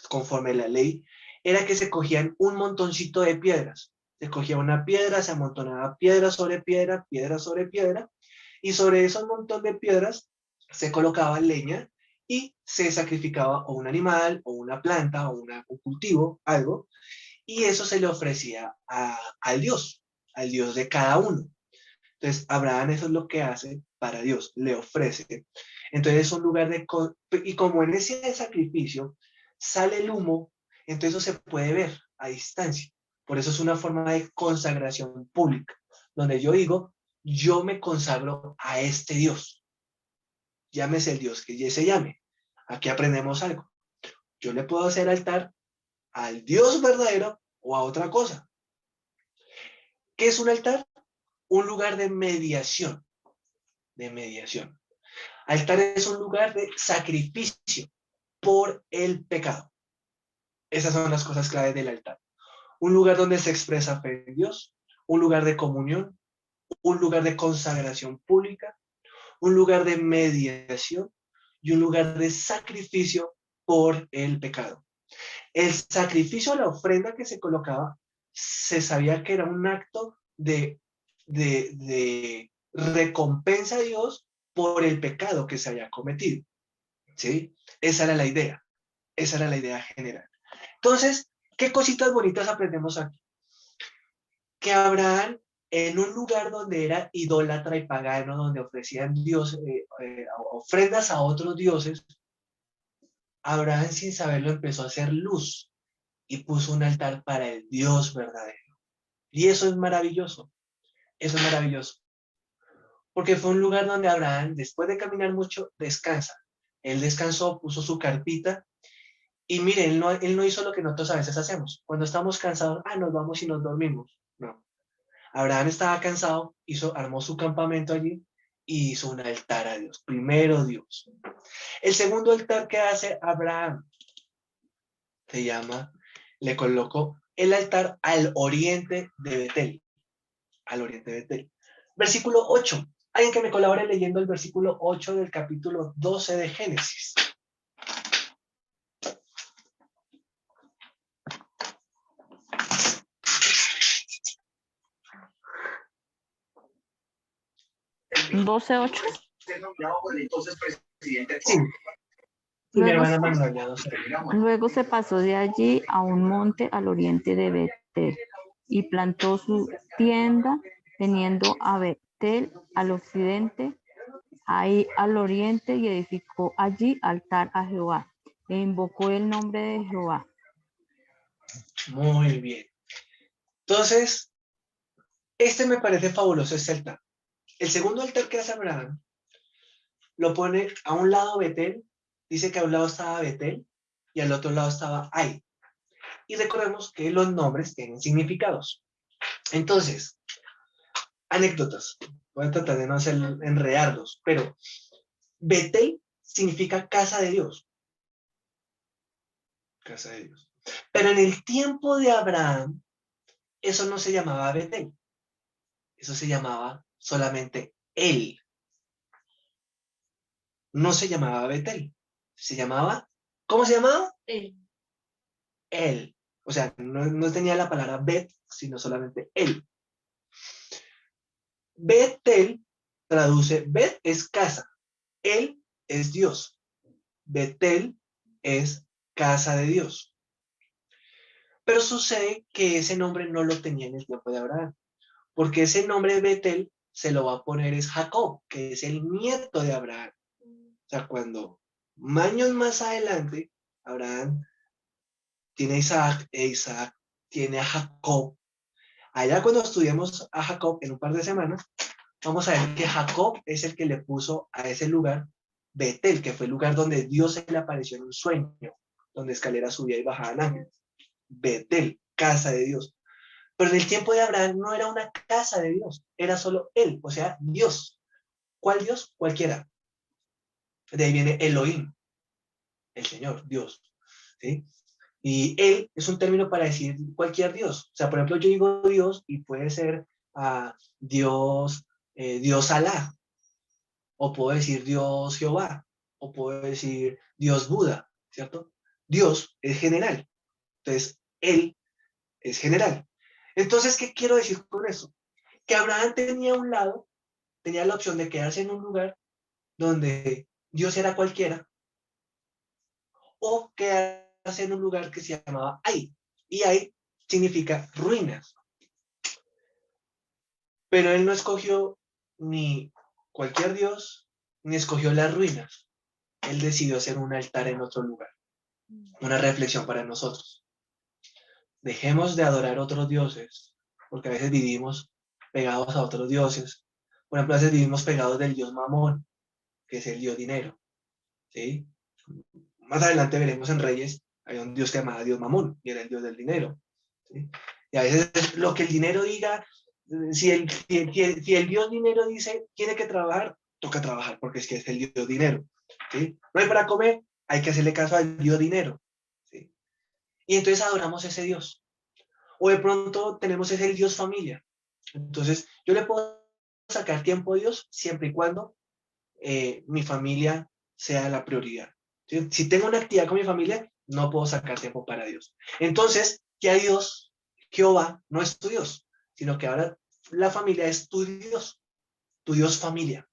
[SPEAKER 1] conforme a la ley, era que se cogían un montoncito de piedras. Se cogía una piedra, se amontonaba piedra sobre piedra, piedra sobre piedra, y sobre esos montón de piedras se colocaba leña y se sacrificaba o un animal, o una planta, o un cultivo, algo, y eso se le ofrecía al Dios de cada uno. Entonces, Abraham eso es lo que hace para Dios, le ofrece. Entonces, es un lugar y como en ese sacrificio sale el humo, entonces eso se puede ver a distancia. Por eso es una forma de consagración pública, donde yo digo, yo me consagro a este Dios. Llámese el Dios que ya se llame. Aquí aprendemos algo. Yo le puedo hacer altar al Dios verdadero o a otra cosa. ¿Qué es un altar? Un lugar de mediación. De mediación. Altar es un lugar de sacrificio por el pecado. Esas son las cosas claves del altar. Un lugar donde se expresa fe en Dios, un lugar de comunión, un lugar de consagración pública, un lugar de mediación y un lugar de sacrificio por el pecado. El sacrificio, la ofrenda que se colocaba, se sabía que era un acto de recompensa a Dios por el pecado que se había cometido. ¿Sí? Esa era la idea. Esa era la idea general. Entonces, ¿qué cositas bonitas aprendemos aquí? Que Abraham, en un lugar donde era idólatra y pagano, donde ofrecían ofrendas a otros dioses, Abraham sin saberlo empezó a hacer luz y puso un altar para el Dios verdadero. Y eso es maravilloso. Eso es maravilloso. Porque fue un lugar donde Abraham, después de caminar mucho, descansa. Él descansó, puso su carpita. Y mire, él no hizo lo que nosotros a veces hacemos. Cuando estamos cansados, nos vamos y nos dormimos. No. Abraham estaba cansado, armó su campamento allí y hizo un altar a Dios. Primero Dios. El segundo altar que hace Abraham le colocó el altar al oriente de Betel. Al oriente de Betel. Versículo 8. Alguien que me colabore leyendo el versículo 8 del capítulo 12 de Génesis.
[SPEAKER 2] ¿12:8?
[SPEAKER 1] Sí.
[SPEAKER 9] Luego se pasó de allí a un monte al oriente de Betel y plantó su tienda teniendo a Betel al occidente, ahí al oriente, y edificó allí altar a Jehová e invocó el nombre de Jehová.
[SPEAKER 1] Muy bien. Entonces, este me parece fabuloso, este altar. El segundo altar que hace Abraham lo pone a un lado Betel. Dice que a un lado estaba Betel y al otro lado estaba Ai. Y recordemos que los nombres tienen significados. Entonces, anécdotas. Voy a tratar de no enredarlos, pero Betel significa casa de Dios. Casa de Dios. Pero en el tiempo de Abraham, eso no se llamaba Betel. Eso se llamaba solamente él. No se llamaba Betel. Se llamaba, ¿cómo se llamaba? Él. O sea, no tenía la palabra Bet, sino solamente él. Betel traduce, Bet es casa, él es Dios. Betel es casa de Dios. Pero sucede que ese nombre no lo tenía en el tiempo de Abraham, porque ese nombre de Betel se lo va a poner es Jacob, que es el nieto de Abraham. O sea, cuando años más adelante, Abraham tiene a Isaac, e Isaac tiene a Jacob. Allá cuando estudiemos a Jacob en un par de semanas, vamos a ver que Jacob es el que le puso a ese lugar Betel, que fue el lugar donde Dios se le apareció en un sueño, donde escaleras subía y bajaban ángeles. Betel, casa de Dios. Pero en el tiempo de Abraham no era una casa de Dios, era solo él, o sea, Dios. ¿Cuál Dios? Cualquiera. De ahí viene Elohim, el Señor, Dios. ¿Sí? Y él es un término para decir cualquier Dios. O sea, por ejemplo, yo digo Dios y puede ser Dios, Dios Alá, o puedo decir Dios Jehová, o puedo decir Dios Buda, ¿cierto? Dios es general. Entonces, él es general. Entonces, ¿qué quiero decir con eso? Que Abraham tenía un lado, tenía la opción de quedarse en un lugar donde Dios era cualquiera, o quedarse en un lugar que se llamaba Ai, y Ai significa ruinas. Pero él no escogió ni cualquier Dios, ni escogió las ruinas. Él decidió hacer un altar en otro lugar. Una reflexión para nosotros. dejemos de adorar otros dioses, porque a veces vivimos pegados a otros dioses. Por ejemplo, a veces vivimos pegados del dios Mamón, que es el dios dinero, ¿sí? Más adelante veremos en Reyes, hay un dios que se llamaba Dios Mamón, y era el dios del dinero, ¿sí? Y a veces lo que el dinero diga, si el dios dinero dice tiene que trabajar, toca trabajar, porque es que es el dios dinero, ¿sí? No hay para comer, hay que hacerle caso al dios dinero, ¿sí? Y entonces adoramos a ese dios. O de pronto tenemos ese el dios familia. Entonces, yo le puedo sacar tiempo a Dios siempre y cuando mi familia sea la prioridad. ¿Sí? Si tengo una actividad con mi familia, no puedo sacar tiempo para Dios. Entonces, ya Dios, Jehová, no es tu Dios, sino que ahora la familia es tu Dios familia.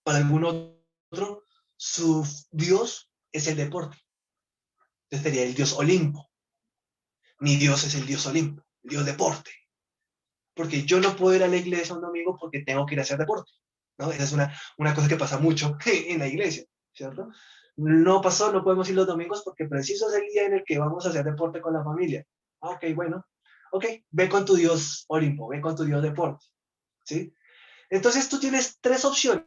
[SPEAKER 1] Para algún otro, su Dios es el deporte. Entonces sería el Dios Olimpo. Mi Dios es el Dios Olimpo, el Dios deporte. Porque yo no puedo ir a la iglesia un domingo porque tengo que ir a hacer deporte, ¿no? Esa es una cosa que pasa mucho en la iglesia, ¿cierto? No pasó, no podemos ir los domingos porque preciso es el día en el que vamos a hacer deporte con la familia. Ah, ok, bueno. Ok, ve con tu Dios Olimpo, ve con tu Dios deporte, ¿sí? Entonces tú tienes tres opciones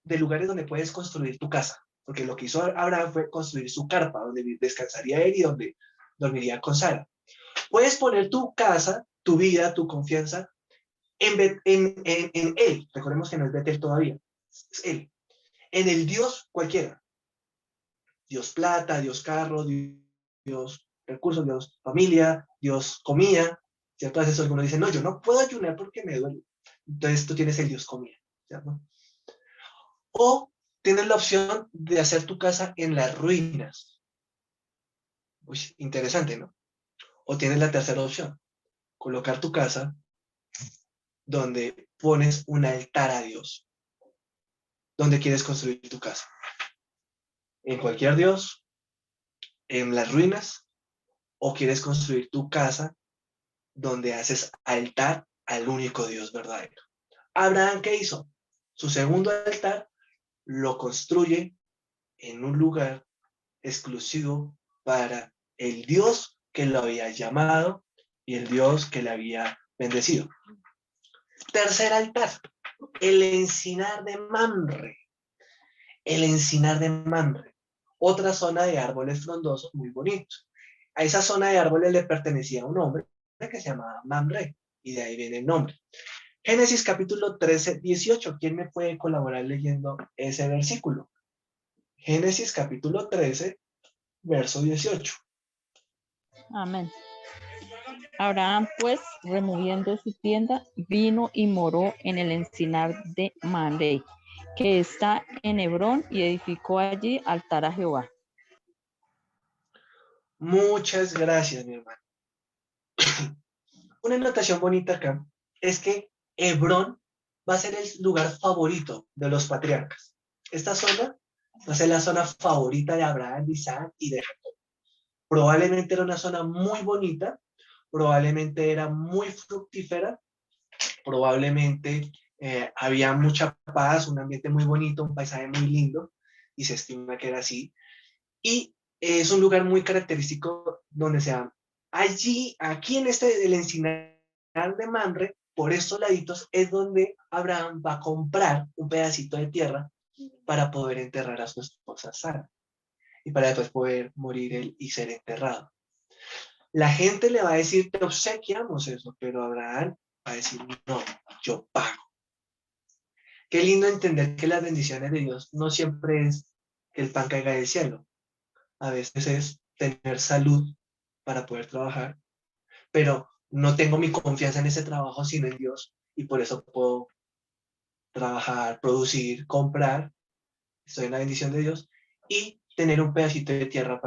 [SPEAKER 1] de lugares donde puedes construir tu casa, porque lo que hizo Abraham fue construir su carpa, donde descansaría él y donde dormiría con Sara. Puedes poner tu casa, tu vida, tu confianza en él. Recordemos que no es Betel todavía, es él. En el Dios cualquiera. Dios plata, Dios carro, Dios recursos, Dios familia, Dios comida. ¿Cierto? A veces algunos dicen, no, yo no puedo ayunar porque me duele. Entonces tú tienes el Dios comida. ¿Cierto? O tienes la opción de hacer tu casa en las ruinas. Uy, interesante, ¿no? O tienes la tercera opción, colocar tu casa donde pones un altar a Dios. ¿Dónde quieres construir tu casa? ¿En cualquier Dios? ¿En las ruinas? ¿O quieres construir tu casa donde haces altar al único Dios verdadero? Abraham, ¿qué hizo? Su segundo altar lo construye en un lugar exclusivo para el Dios que lo había llamado y el Dios que le había bendecido. Tercer altar, el encinar de Mamre. El encinar de Mamre, otra zona de árboles frondosos muy bonitos. A esa zona de árboles le pertenecía a un hombre que se llamaba Mamre, y de ahí viene el nombre. Génesis capítulo 13, 18. ¿Quién me puede colaborar leyendo ese versículo? Génesis capítulo 13, verso 18.
[SPEAKER 9] Amén. Abraham, pues, removiendo su tienda, vino y moró en el encinar de Mamre, que está en Hebrón, y edificó allí altar a Jehová.
[SPEAKER 1] Muchas gracias, mi hermano. Una anotación bonita acá es que Hebrón va a ser el lugar favorito de los patriarcas. Esta zona va a ser la zona favorita de Abraham, de Isaac y de Jacob. Probablemente era una zona muy bonita, probablemente era muy fructífera, probablemente había mucha paz, un ambiente muy bonito, un paisaje muy lindo, y se estima que era así. Y es un lugar muy característico donde se da. Allí, aquí en el encinar de Mamre, por estos laditos, es donde Abraham va a comprar un pedacito de tierra para poder enterrar a su esposa Sara y para después poder morir él y ser enterrado. La gente le va a decir, te obsequiamos eso, pero Abraham va a decir, no, yo pago. Qué lindo entender que las bendiciones de Dios no siempre es que el pan caiga del cielo. A veces es tener salud para poder trabajar, pero no tengo mi confianza en ese trabajo sino en Dios, y por eso puedo trabajar, producir, comprar, estoy en la bendición de Dios, y tener un pedacito de tierra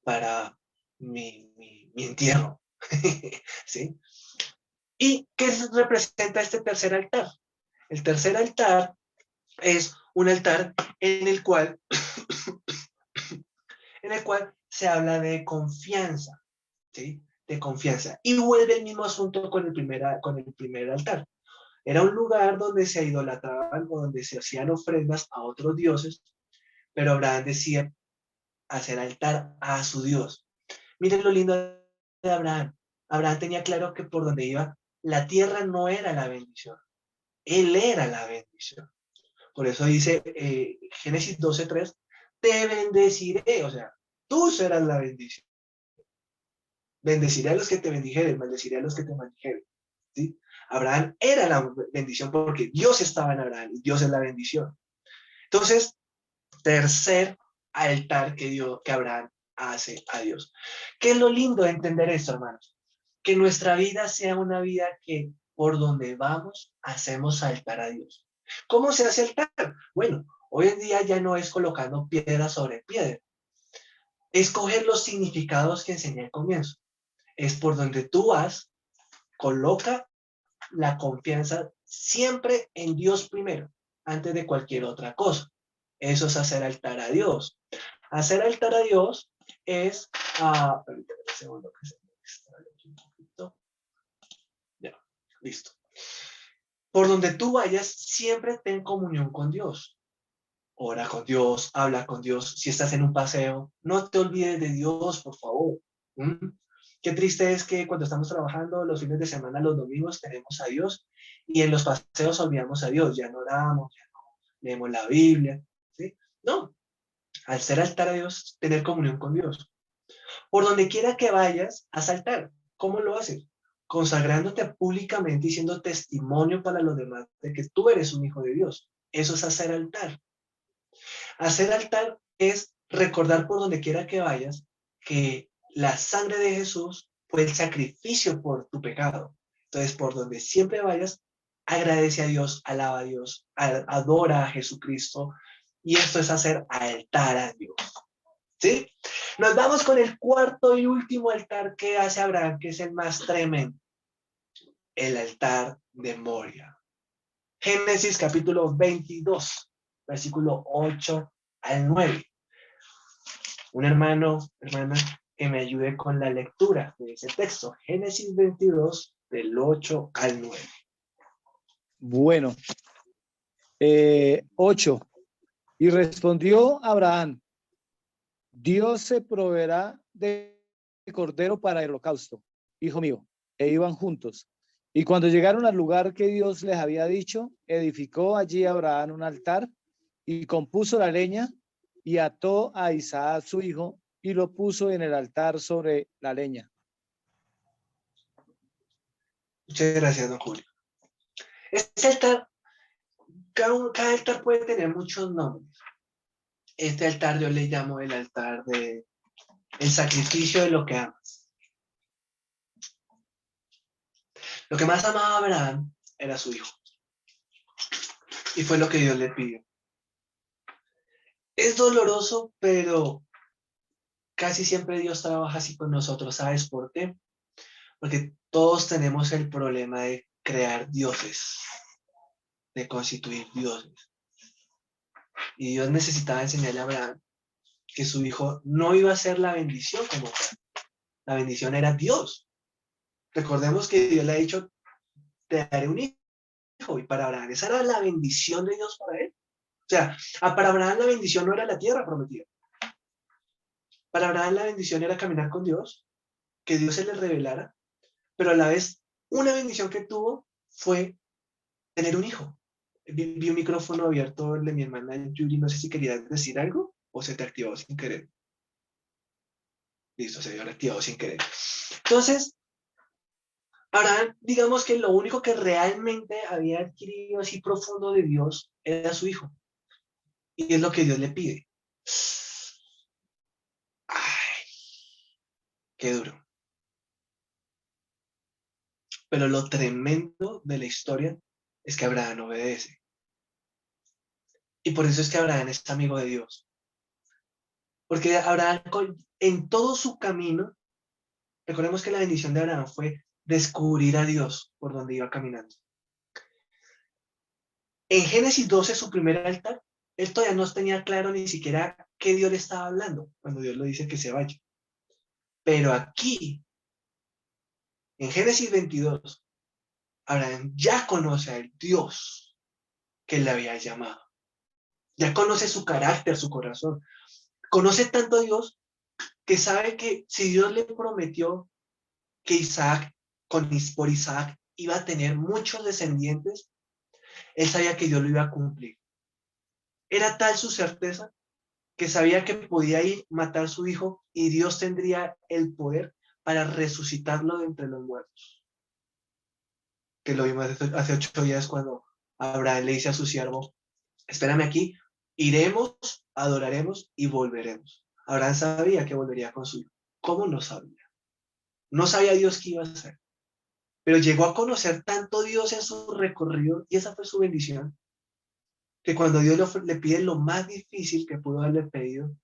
[SPEAKER 1] para mi entierro. ¿Sí? ¿Y qué representa este tercer altar? El tercer altar es un altar en el cual se habla de confianza, ¿sí? De confianza. Y vuelve el mismo asunto con el primer altar. Era un lugar donde se idolatraban o donde se hacían ofrendas a otros dioses, pero Abraham decía hacer altar a su Dios. Miren lo lindo de Abraham. Abraham tenía claro que por donde iba, la tierra no era la bendición. Él era la bendición. Por eso dice Génesis 12:3, te bendeciré, o sea, tú serás la bendición. Bendeciré a los que te bendijeren, maldeciré a los que te maldijeren. ¿Sí? Abraham era la bendición porque Dios estaba en Abraham y Dios es la bendición. Entonces, tercer altar que Abraham hace a Dios. ¿Qué es lo lindo de entender esto, hermanos? Que nuestra vida sea una vida que por donde vamos hacemos altar a Dios. ¿Cómo se hace altar? Bueno, hoy en día ya no es colocando piedra sobre piedra. Es coger los significados que enseñé al comienzo. Es por donde tú vas, coloca la confianza siempre en Dios primero, antes de cualquier otra cosa. Eso es hacer altar a Dios. Hacer altar a Dios es, permítame un segundo que se me extrae aquí un poquito. Ya, listo. Por donde tú vayas, siempre ten comunión con Dios. Ora con Dios, habla con Dios. Si estás en un paseo, no te olvides de Dios, por favor. ¿Mm? Qué triste es que cuando estamos trabajando los fines de semana, los domingos, tenemos a Dios y en los paseos olvidamos a Dios. Ya no oramos, ya no leemos la Biblia. ¿Sí? No, al ser altar a Dios, tener comunión con Dios. Por donde quiera que vayas, haz altar. ¿Cómo lo haces? Consagrándote públicamente y siendo testimonio para los demás de que tú eres un hijo de Dios. Eso es hacer altar. Hacer altar es recordar por donde quiera que vayas que la sangre de Jesús fue el sacrificio por tu pecado. Entonces, por donde siempre vayas, agradece a Dios, alaba a Dios, adora a Jesucristo. Y esto es hacer altar a Dios. ¿Sí? Nos vamos con el cuarto y último altar que hace Abraham, que es el más tremendo. El altar de Moria. Génesis capítulo 22, versículo 8 al 9. Un hermana, que me ayude con la lectura de ese texto. Génesis 22, del 8 al 9.
[SPEAKER 10] Bueno, 8. Y respondió Abraham, Dios se proveerá de cordero para el holocausto, hijo mío. E iban juntos. Y cuando llegaron al lugar que Dios les había dicho, edificó allí Abraham un altar y compuso la leña y ató a Isaac su hijo y lo puso en el altar sobre la leña.
[SPEAKER 1] Muchas gracias, don Julio. Este altar, cada altar puede tener muchos nombres. Este altar yo le llamo el altar de el sacrificio de lo que amas. Lo que más amaba Abraham era su hijo. Y fue lo que Dios le pidió. Es doloroso, pero casi siempre Dios trabaja así con nosotros. ¿Sabes por qué? Porque todos tenemos el problema de crear dioses, de constituir dioses. Y Dios necesitaba enseñarle a Abraham que su hijo no iba a ser la bendición como tal. La bendición era Dios. Recordemos que Dios le ha dicho, te daré un hijo. Y para Abraham, esa era la bendición de Dios para él. O sea, para Abraham la bendición no era la tierra prometida. Para Abraham la bendición era caminar con Dios, que Dios se le revelara, pero a la vez una bendición que tuvo fue tener un hijo. Vi un micrófono abierto de mi hermana Yuri, no sé si querías decir algo o se te activó sin querer. Listo, se dio activado sin querer. Entonces, Abraham, digamos que lo único que realmente había adquirido así profundo de Dios era su hijo. Y es lo que Dios le pide. Ay, qué duro. Pero lo tremendo de la historia es que Abraham obedece. Y por eso es que Abraham es amigo de Dios. Porque Abraham, en todo su camino, recordemos que la bendición de Abraham fue descubrir a Dios por donde iba caminando. En Génesis 12, su primer altar, él todavía no tenía claro ni siquiera qué Dios le estaba hablando cuando Dios le dice que se vaya. Pero aquí, en Génesis 22, Abraham ya conoce al Dios que le había llamado. Ya conoce su carácter, su corazón. Conoce tanto a Dios que sabe que si Dios le prometió que por Isaac iba a tener muchos descendientes, él sabía que Dios lo iba a cumplir. Era tal su certeza que sabía que podía ir matar a su hijo y Dios tendría el poder para resucitarlo de entre los muertos. Que lo vimos hace 8 días cuando Abraham le dice a su siervo, espérame aquí, iremos, adoraremos y volveremos. Abraham sabía que volvería con su hijo. ¿Cómo no sabía? No sabía Dios qué iba a hacer. Pero llegó a conocer tanto Dios en su recorrido, y esa fue su bendición, que cuando Dios le pide lo más difícil que pudo haberle pedido,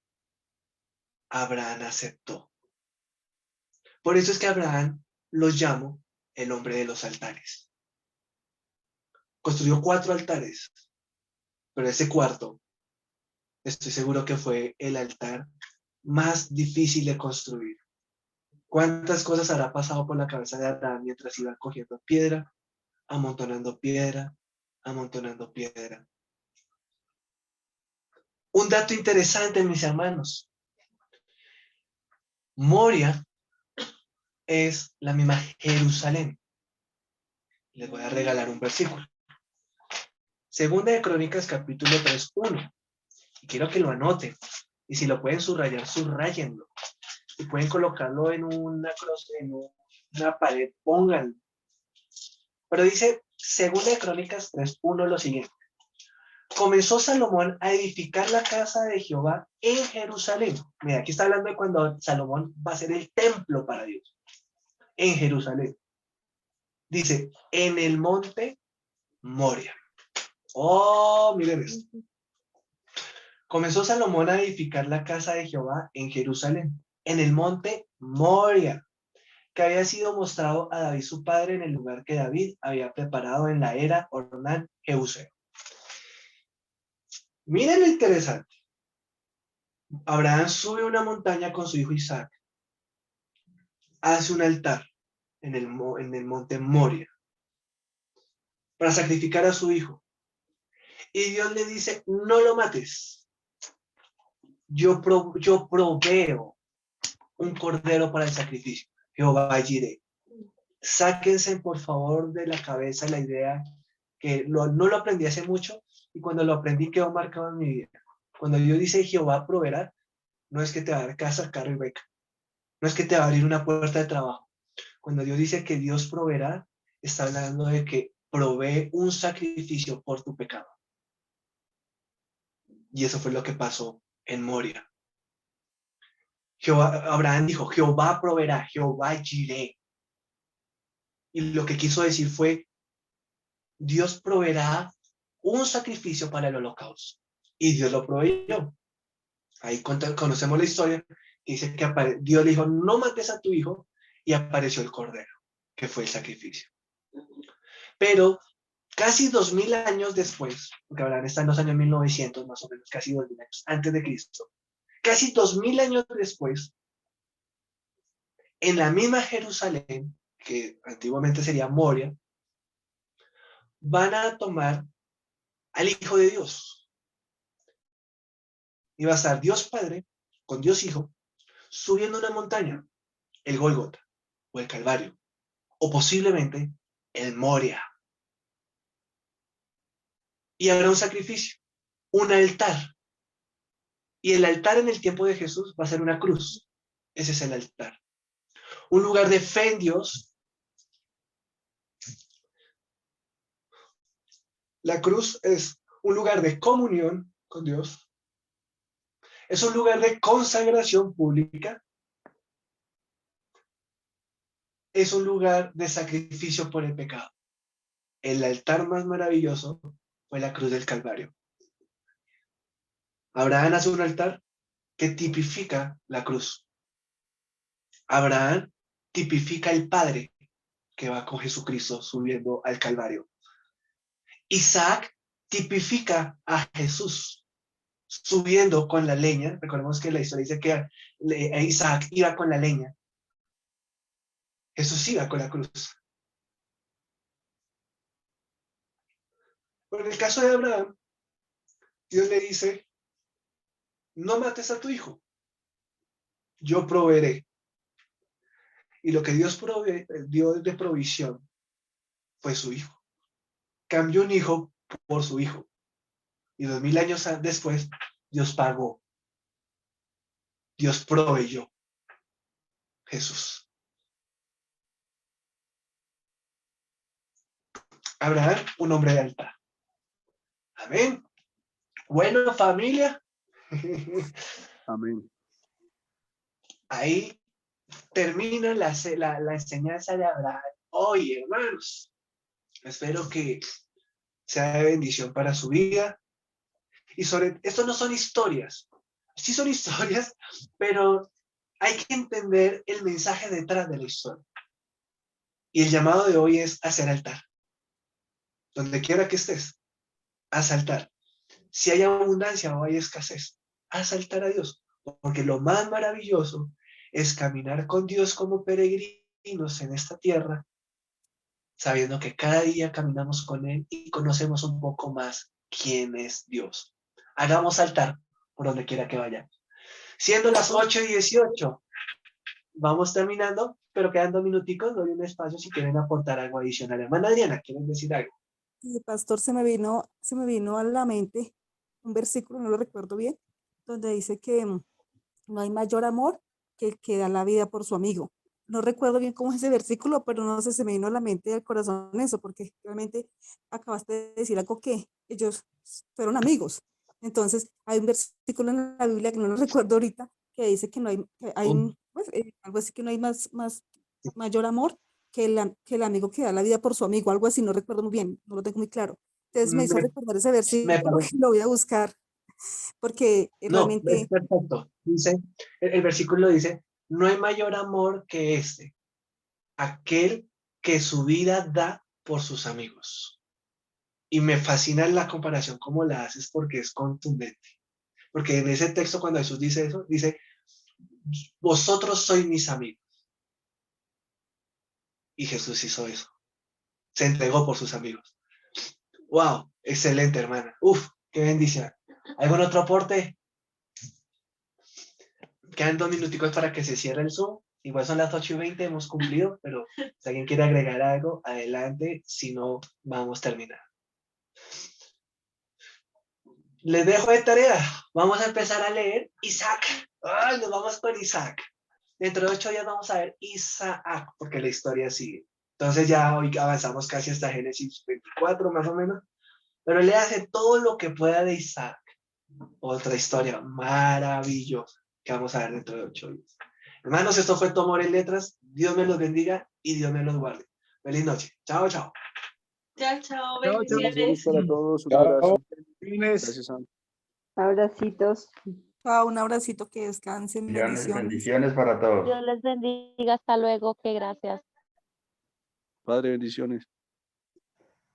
[SPEAKER 1] Abraham aceptó. Por eso es que Abraham los llamo el hombre de los altares. Construyó 4 altares, pero ese cuarto, estoy seguro que fue el altar más difícil de construir. ¿Cuántas cosas habrá pasado por la cabeza de Abraham mientras iba cogiendo piedra, amontonando piedra, amontonando piedra? Un dato interesante, mis hermanos. Moria es la misma Jerusalén. Les voy a regalar un versículo. Segunda de Crónicas, capítulo 3:1. Y quiero que lo anoten. Y si lo pueden subrayar, subrayenlo. Si pueden colocarlo en una pared, pónganlo. Pero dice, segunda de Crónicas 3:1 lo siguiente. Comenzó Salomón a edificar la casa de Jehová en Jerusalén. Mira, aquí está hablando de cuando Salomón va a hacer el templo para Dios. En Jerusalén. Dice, en el monte Moria. Oh, miren esto. Comenzó Salomón a edificar la casa de Jehová en Jerusalén, en el monte Moria, que había sido mostrado a David su padre en el lugar que David había preparado en la era Ornán Jebuseo. Miren lo interesante. Abraham sube una montaña con su hijo Isaac, hace un altar en el monte Moria para sacrificar a su hijo. Y Dios le dice, no lo mates. Yo proveo un cordero para el sacrificio. Jehová Jireh. Sáquense por favor de la cabeza la idea que no lo aprendí hace mucho y cuando lo aprendí quedó marcado en mi vida. Cuando Dios dice Jehová proveerá, no es que te va a dar casa, carro y beca. No es que te va a abrir una puerta de trabajo. Cuando Dios dice que Dios proveerá, está hablando de que provee un sacrificio por tu pecado. Y eso fue lo que pasó en Moria. Abraham dijo, Jehová proveerá, Jehová Jireh. Y lo que quiso decir fue, Dios proveerá un sacrificio para el holocausto. Y Dios lo proveyó. Ahí conocemos la historia, que dice que Dios le dijo, no mates a tu hijo, y apareció el cordero, que fue el sacrificio. Pero casi 2000 años después, porque Abraham está en los años 1900, más o menos, casi 2000 años antes de Cristo, casi 2000 años después, en la misma Jerusalén, que antiguamente sería Moria, van a tomar al Hijo de Dios. Y va a estar Dios Padre con Dios Hijo subiendo una montaña, el Gólgota o el Calvario, o posiblemente el Moria. Y habrá un sacrificio, un altar. Y el altar en el tiempo de Jesús va a ser una cruz. Ese es el altar. Un lugar de fe en Dios. La cruz es un lugar de comunión con Dios. Es un lugar de consagración pública. Es un lugar de sacrificio por el pecado. El altar más maravilloso fue la cruz del Calvario. Abraham hace un altar que tipifica la cruz. Abraham tipifica el Padre que va con Jesucristo subiendo al Calvario. Isaac tipifica a Jesús subiendo con la leña. Recordemos que la historia dice que Isaac iba con la leña. Jesús iba con la cruz. Pero en el caso de Abraham, Dios le dice, no mates a tu hijo. Yo proveeré. Y lo que Dios dio de provisión fue su hijo. Cambió un hijo por su hijo. Y 2000 años después, Dios pagó. Dios proveyó. Jesús. Abraham, un hombre de altar. Amén. Bueno, familia.
[SPEAKER 3] Amén.
[SPEAKER 1] Ahí termina la enseñanza de Abraham. Hoy, hermanos, espero que sea de bendición para su vida. Y esto no son historias. Sí son historias, pero hay que entender el mensaje detrás de la historia. Y el llamado de hoy es hacer altar. Donde quiera que estés, haz altar. Si hay abundancia o hay escasez, haz altar a Dios. Porque lo más maravilloso es caminar con Dios como peregrinos en esta tierra, sabiendo que cada día caminamos con Él y conocemos un poco más quién es Dios. Hagamos altar por donde quiera que vayamos. Siendo las 8:18, vamos terminando, pero quedan 2 minuticos, doy un espacio si quieren aportar algo adicional. Hermana Adriana, ¿quieren decir algo?
[SPEAKER 7] Pastor, se me vino a la mente un versículo, no lo recuerdo bien, donde dice que no hay mayor amor que el que da la vida por su amigo. No recuerdo bien cómo es ese versículo, pero no sé, se me vino a la mente y al corazón eso, porque realmente acabaste de decir algo que ellos fueron amigos. Entonces, hay un versículo en la Biblia que no lo recuerdo ahorita, que dice que no hay, pues, algo así, que no hay mayor amor que el amigo que da la vida por su amigo, algo así, no recuerdo muy bien, no lo tengo muy claro. Entonces me hizo recordar ese
[SPEAKER 1] Me
[SPEAKER 7] versículo
[SPEAKER 1] parece.
[SPEAKER 7] y lo voy a buscar, porque
[SPEAKER 1] No, es
[SPEAKER 7] realmente...
[SPEAKER 1] perfecto. Dice, el versículo dice, no hay mayor amor que este, aquel que su vida da por sus amigos. Y me fascina la comparación como la haces porque es contundente. Porque en ese texto cuando Jesús dice eso, dice, vosotros sois mis amigos. Y Jesús hizo eso. Se entregó por sus amigos. ¡Wow! Excelente, hermana. ¡Uf! ¡Qué bendición! ¿Algún otro aporte? Quedan 2 minuticos para que se cierre el Zoom. Igual son las 8:20, hemos cumplido, pero si alguien quiere agregar algo, adelante. Si no, vamos a terminar. Les dejo de tarea. Vamos a empezar a leer Isaac. ¡Ay! Nos vamos con Isaac. Dentro de 8 días vamos a ver Isaac, porque la historia sigue. Entonces ya hoy avanzamos casi hasta Génesis 24, más o menos. Pero le hace todo lo que pueda de Isaac. Otra historia maravillosa que vamos a ver dentro de 8 días. Hermanos, esto fue Tomor en Letras. Dios me los bendiga y Dios me los guarde. Feliz noche. Chao, chao.
[SPEAKER 5] Chao, chao,
[SPEAKER 10] Chao, chao.
[SPEAKER 5] bendiciones.
[SPEAKER 3] Para todos, un
[SPEAKER 10] Chao.
[SPEAKER 3] abrazo.
[SPEAKER 10] Fines.
[SPEAKER 3] Gracias, Sam.
[SPEAKER 8] Abracitos.
[SPEAKER 7] Chao, un abracito, que descansen, bendiciones.
[SPEAKER 11] Bendiciones para todos.
[SPEAKER 2] Dios les bendiga. Hasta luego. Que gracias.
[SPEAKER 3] Padre, bendiciones.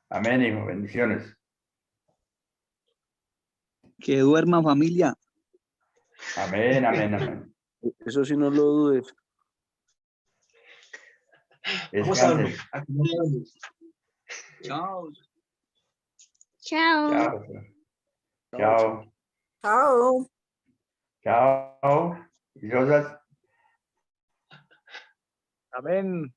[SPEAKER 11] Amén, hijo. Bendiciones.
[SPEAKER 10] Que duerman, familia.
[SPEAKER 11] Amén, amén, amén.
[SPEAKER 3] Eso sí, no lo dudes.
[SPEAKER 1] Vamos a dormir.
[SPEAKER 11] Descansen.
[SPEAKER 10] Chao.
[SPEAKER 4] Chao.
[SPEAKER 11] Chao. Chao.
[SPEAKER 7] Chao.
[SPEAKER 11] Chao. Dios las
[SPEAKER 10] Amén.